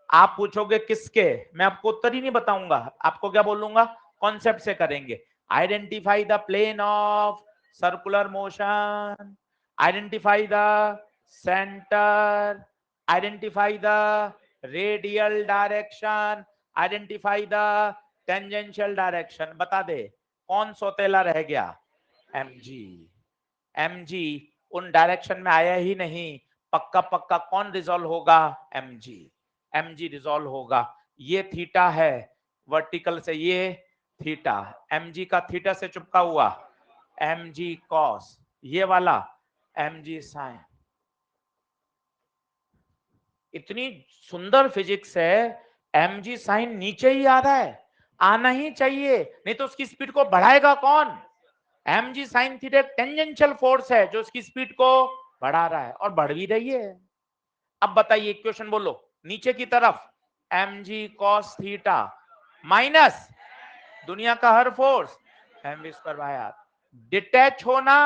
A: आप पूछोगे किसके, मैं आपको उत्तर ही नहीं बताऊंगा, आपको क्या बोलूंगा, कॉन्सेप्ट से करेंगे। Identify the plane of circular motion, identify the centre, identify the radial direction, identify the tangential direction. बता दे कौन सौतेला रह गया, mg। mg उन डायरेक्शन में आया ही नहीं, पक्का पक्का कौन रिजॉल्व होगा, mg। mg रिजॉल्व होगा, ये थीटा है वर्टिकल से, ये थीटा, mg का थीटा से चिपका हुआ mg cos, ये वाला mg sin। इतनी सुंदर फिजिक्स है, mg sin नीचे ही आ रहा है, आना ही चाहिए, नहीं तो उसकी स्पीड को बढ़ाएगा कौन, mg sin theta tangential force है जो उसकी स्पीड को बढ़ा रहा है, और बढ़ भी रही है। अब बताइए इक्वेशन बोलो, नीचे की तरफ mg cos थीटा माइनस दुनिया का हर force mv square by R. Detach होना,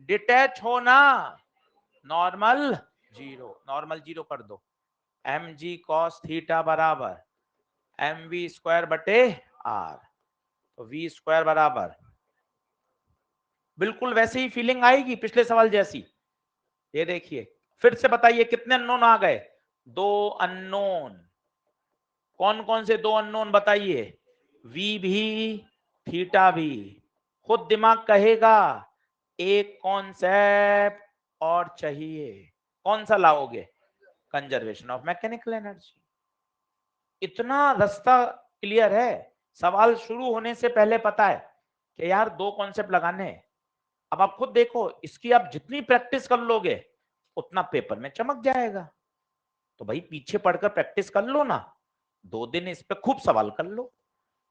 A: डिटैच होना, नॉर्मल जीरो, नॉर्मल जीरो कर दो, mg cos थीटा बराबर mv स्क्वायर बटे आर, तो v स्क्वायर बराबर, बिल्कुल वैसे ही फीलिंग आएगी पिछले सवाल जैसी। ये देखिए फिर से बताइए कितने अननोन आ गए, दो अननोन। कौन कौन से दो अननोन बताइए, v भी थीटा भी। खुद दिमाग कहेगा एक कॉन्सेप्ट और चाहिए, कौन सा लाओगे, कंजर्वेशन ऑफ मैकेनिकल एनर्जी। इतना रास्ता क्लियर है, सवाल शुरू होने से पहले पता है कि यार दो कॉन्सेप्ट लगाने हैं। अब आप खुद देखो, इसकी आप जितनी प्रैक्टिस कर लोगे उतना पेपर में चमक जाएगा। तो भाई पीछे पढ़कर प्रैक्टिस कर लो ना, 2 दिन इस पे खूब सवाल कर लो,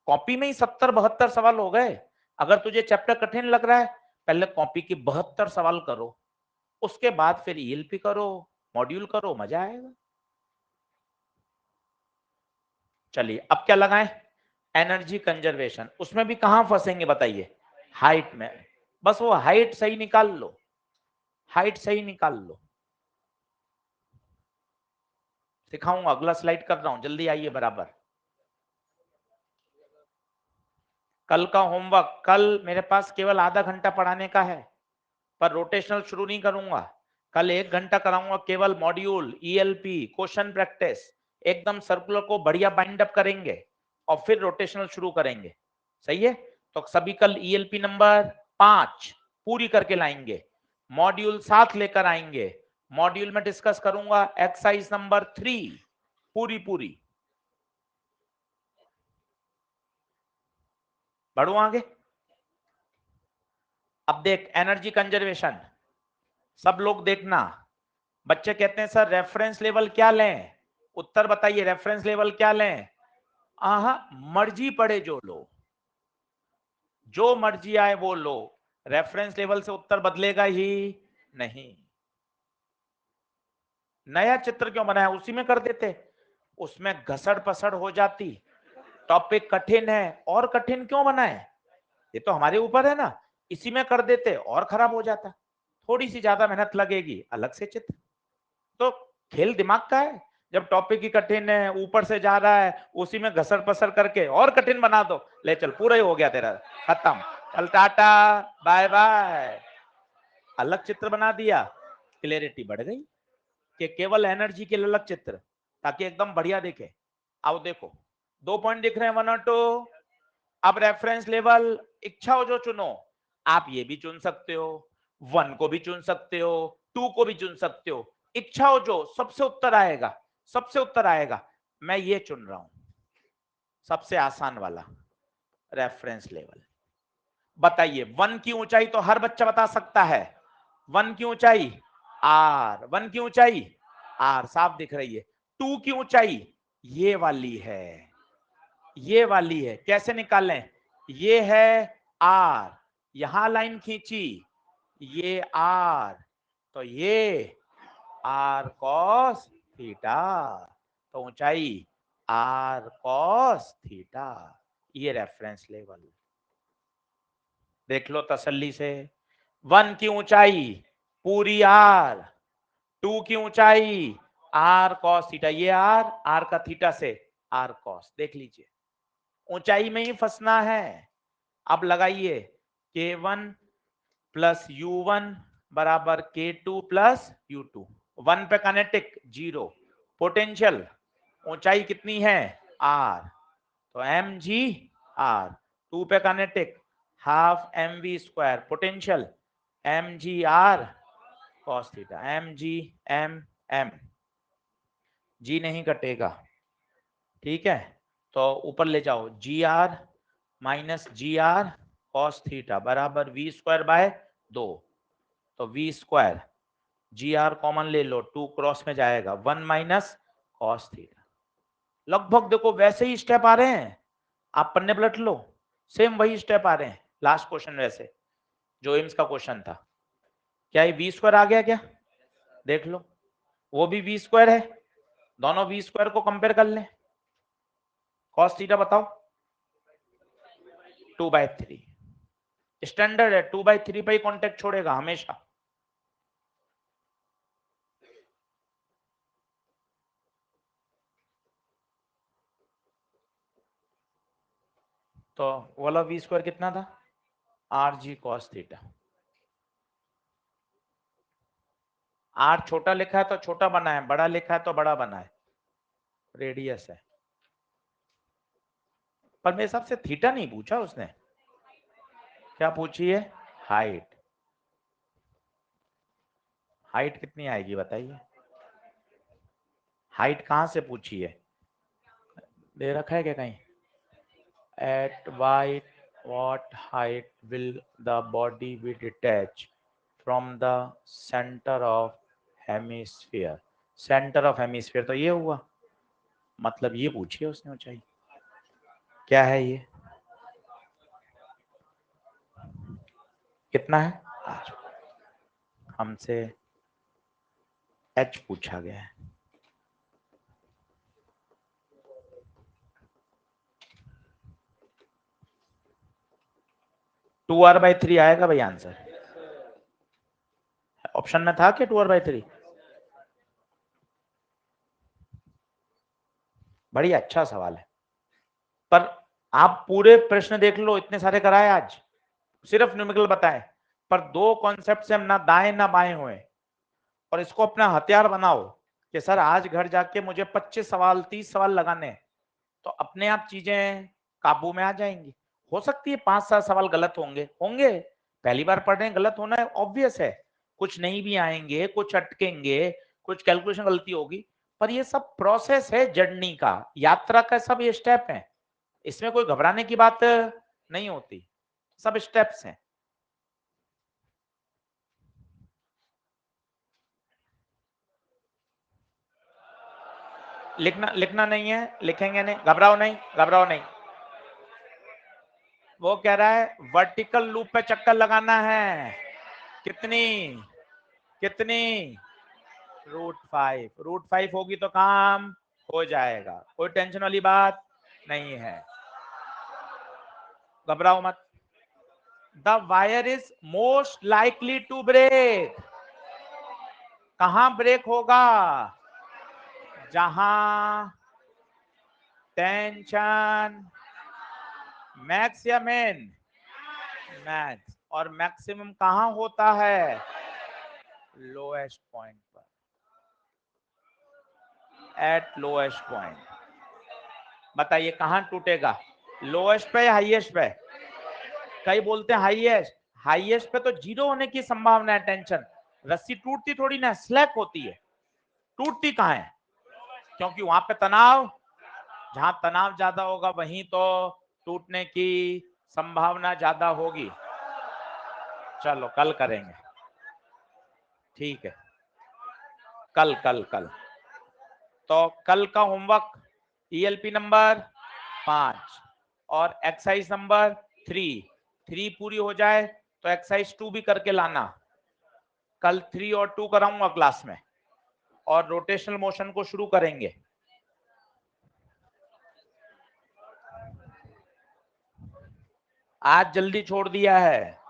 A: कॉपी में ही 70-72 सवाल हो गए। अगर तुझे चैप्टर कठिन लग रहा है, पहले कॉपी की 72 सवाल करो, उसके बाद फिर ईएलपी करो, मॉड्यूल करो, मजा आएगा। चलिए अब क्या लगाएं, एनर्जी कंजर्वेशन, उसमें भी कहां फंसेंगे बताइए, हाइट में। बस वो हाइट सही निकाल लो, हाइट सही निकाल लो। सिखाऊंगा, अगला स्लाइड कर रहा हूं, जल्दी आइए बराबर। कल का होमवर्क, कल मेरे पास केवल आधा घंटा पढ़ाने का है, पर रोटेशनल शुरू नहीं करूंगा। कल 1 घंटा कराऊंगा केवल मॉड्यूल, ईएलपी, क्वेश्चन प्रैक्टिस, एकदम सर्कुलर को बढ़िया बाइंड अप करेंगे और फिर रोटेशनल शुरू करेंगे। सही है, तो सभी कल ईएलपी नंबर 5 पूरी करके लाएंगे, मॉड्यूल 7 लेकर आएंगे, मॉड्यूल में डिस्कस करूंगा एक्सरसाइज नंबर 3 पूरी पूरी। बढ़ू आगे। अब देख एनर्जी कंजर्वेशन, सब लोग देखना। बच्चे कहते हैं सर रेफरेंस लेवल क्या लें, उत्तर बताइए रेफरेंस लेवल क्या लें। आहा, मर्जी पड़े जो लो, जो मर्जी आए वो लो, रेफरेंस लेवल से उत्तर बदलेगा ही नहीं। नया चित्र क्यों बनाया, उसी में कर देते, उसमें घसड़ पसड़ हो जाती, टॉपिक कठिन है और कठिन क्यों बनाए, ये तो हमारे ऊपर है ना, इसी में कर देते और खराब हो जाता, थोड़ी सी ज्यादा मेहनत लगेगी, अलग से चित्र। तो खेल दिमाग का है, जब टॉपिक ही कठिन है, ऊपर से जा रहा है, उसी में घसर पसर करके और कठिन बना दो, ले चल पूरा ही हो गया तेरा, खत्म, चल टाटा बाय बाय। अलग चित्र बना दिया, क्लियरिटी बढ़ गई कि केवल एनर्जी के लिए अलग चित्र, ताकि एकदम बढ़िया दिखे। आओ देखो, 2 पॉइंट दिख रहे हैं, 1 और 2। अब रेफरेंस लेवल इच्छा हो जो चुनो, आप ये भी चुन सकते हो, 1 को भी चुन सकते हो, 2 को भी चुन सकते हो, इच्छा हो जो, सबसे उत्तर आएगा, सबसे उत्तर आएगा। मैं ये चुन रहा हूं, सबसे आसान वाला रेफरेंस लेवल। बताइए 1 की ऊंचाई तो हर बच्चा बता सकता है, 1 की ऊंचाई आर, 1 की ऊंचाई आर साफ दिख रही है, 2 की ऊंचाई ये वाली है, ये वाली है, कैसे निकालें, ये है आर, यहां लाइन खींची, ये आर, तो ये आर कॉस थीटा, तो ऊंचाई आर कॉस थीटा। ये रेफरेंस लेवल देख लो तसल्ली से। 1 की ऊंचाई पूरी आर, 2 की ऊंचाई आर कॉस थीटा, ये आर का थीटा से आर कॉस, देख लीजिए ऊंचाई में ही फंसना है। अब लगाइए K1 प्लस U1 बराबर K2 प्लस U2। 1 पे काइनेटिक 0, पोटेंशियल ऊंचाई कितनी है R, तो mg R। 2 पे kinetic half mv square, potential mg R cos theta, mg m g नहीं कटेगा, ठीक है। तो ऊपर ले जाओ gr minus gr cos theta बराबर v स्क्वायर बाय 2, तो v स्क्वायर gr कॉमन ले लो, 2 क्रॉस में जाएगा 1 माइनस cos थीटा। लगभग देखो वैसे ही स्टेप आ रहे हैं, आप पन्ने पलट लो, सेम वही स्टेप आ रहे हैं। लास्ट क्वेश्चन वैसे जो एम्स का क्वेश्चन था, क्या ये वी स्क्वायर आ गया क्या, देख लो वो भी वी स्क्वायर है, दोनों वी स्क्वायर को कंपेयर कर लें। कॉस थीटा बताओ 2/3, स्टैंडर्ड है 2/3 पे ही कॉन्टेक्ट छोड़ेगा हमेशा। तो वाला वी स्क्वायर कितना था, R G cos theta. R छोटा लिखा है तो छोटा बना है, बड़ा लिखा है तो बड़ा बना है, रेडियस है। पर मेरे हिसाब से थीटा नहीं पूछा उसने, क्या पूछी है, हाइट। हाइट कितनी आएगी बताइए, हाइट कहां से पूछी है, दे रखा है क्या कहीं, at what height will the body be detached from the center of hemisphere। Centre of hemisphere तो ये हुआ, मतलब ये पूछिए उसने ऊंचाई, क्या है ये, कितना है, हमसे h पूछा गया है। टू आर बाई थ्री आएगा भाई आंसर, ऑप्शन में था कि 2r/3। बड़ी अच्छा सवाल है, पर आप पूरे प्रश्न देख लो, इतने सारे कराए आज, सिर्फ न्यूमेरिकल बताए, पर 2 कॉन्सेप्ट से हम ना दाएं ना बाएं हुए, और इसको अपना हथियार बनाओ कि सर आज घर जाके मुझे 25 सवाल 30 सवाल लगाने, तो अपने आप चीजें काबू में आ जाएंगी। हो सकती है 5-7 सवाल गलत होंगे, पहली बार पढ़ रहे हैं, गलत होना है ऑब्वियस है, कुछ नहीं भी आएंगे, कुछ अटकेंगे, कुछ कैलकुलेशन गलती होगी, पर ये सब प्रोसेस है जर्नी का, यात्रा का सब ये स्टेप है, इसमें कोई घबराने की बात नहीं होती, सब स्टेप्स हैं। लिखना नहीं है, लिखेंगे नहीं, घबराओ नहीं, घबराओ नहीं। वो कह रहा है वर्टिकल लूप पे चक्कर लगाना है, कितनी कितनी, √5 होगी तो काम हो जाएगा, कोई टेंशन वाली बात नहीं है, घबराओ मत। The wire is most likely to break, कहां ब्रेक होगा, जहां टेंशन मैक्स या मेन, मैक्स, और मैक्सिमम कहां होता है, लोएस्ट पॉइंट पर, एट लोएस्ट पॉइंट। बताइए कहां टूटेगा, लोएस्ट पे या हाईएस्ट पे, कई बोलते हैं हाईएस्ट, हाईएस्ट पे तो 0 होने की संभावना है, टेंशन, रस्सी टूटती थोड़ी ना, स्लैक होती है, टूटती कहां है, क्योंकि वहां पे तनाव, जहां तनाव ज्यादा होगा वहीं तो टूटने की संभावना ज्यादा होगी। चलो कल करेंगे, ठीक है, कल कल कल। तो कल का होमवर्क ईएलपी नंबर 5 और एक्सरसाइज नंबर 3 पूरी हो जाए तो एक्सरसाइज 2 भी करके लाना, कल 3 और 2 कराऊंगा क्लास में, और रोटेशनल मोशन को शुरू करेंगे। आज जल्दी छोड़ दिया है।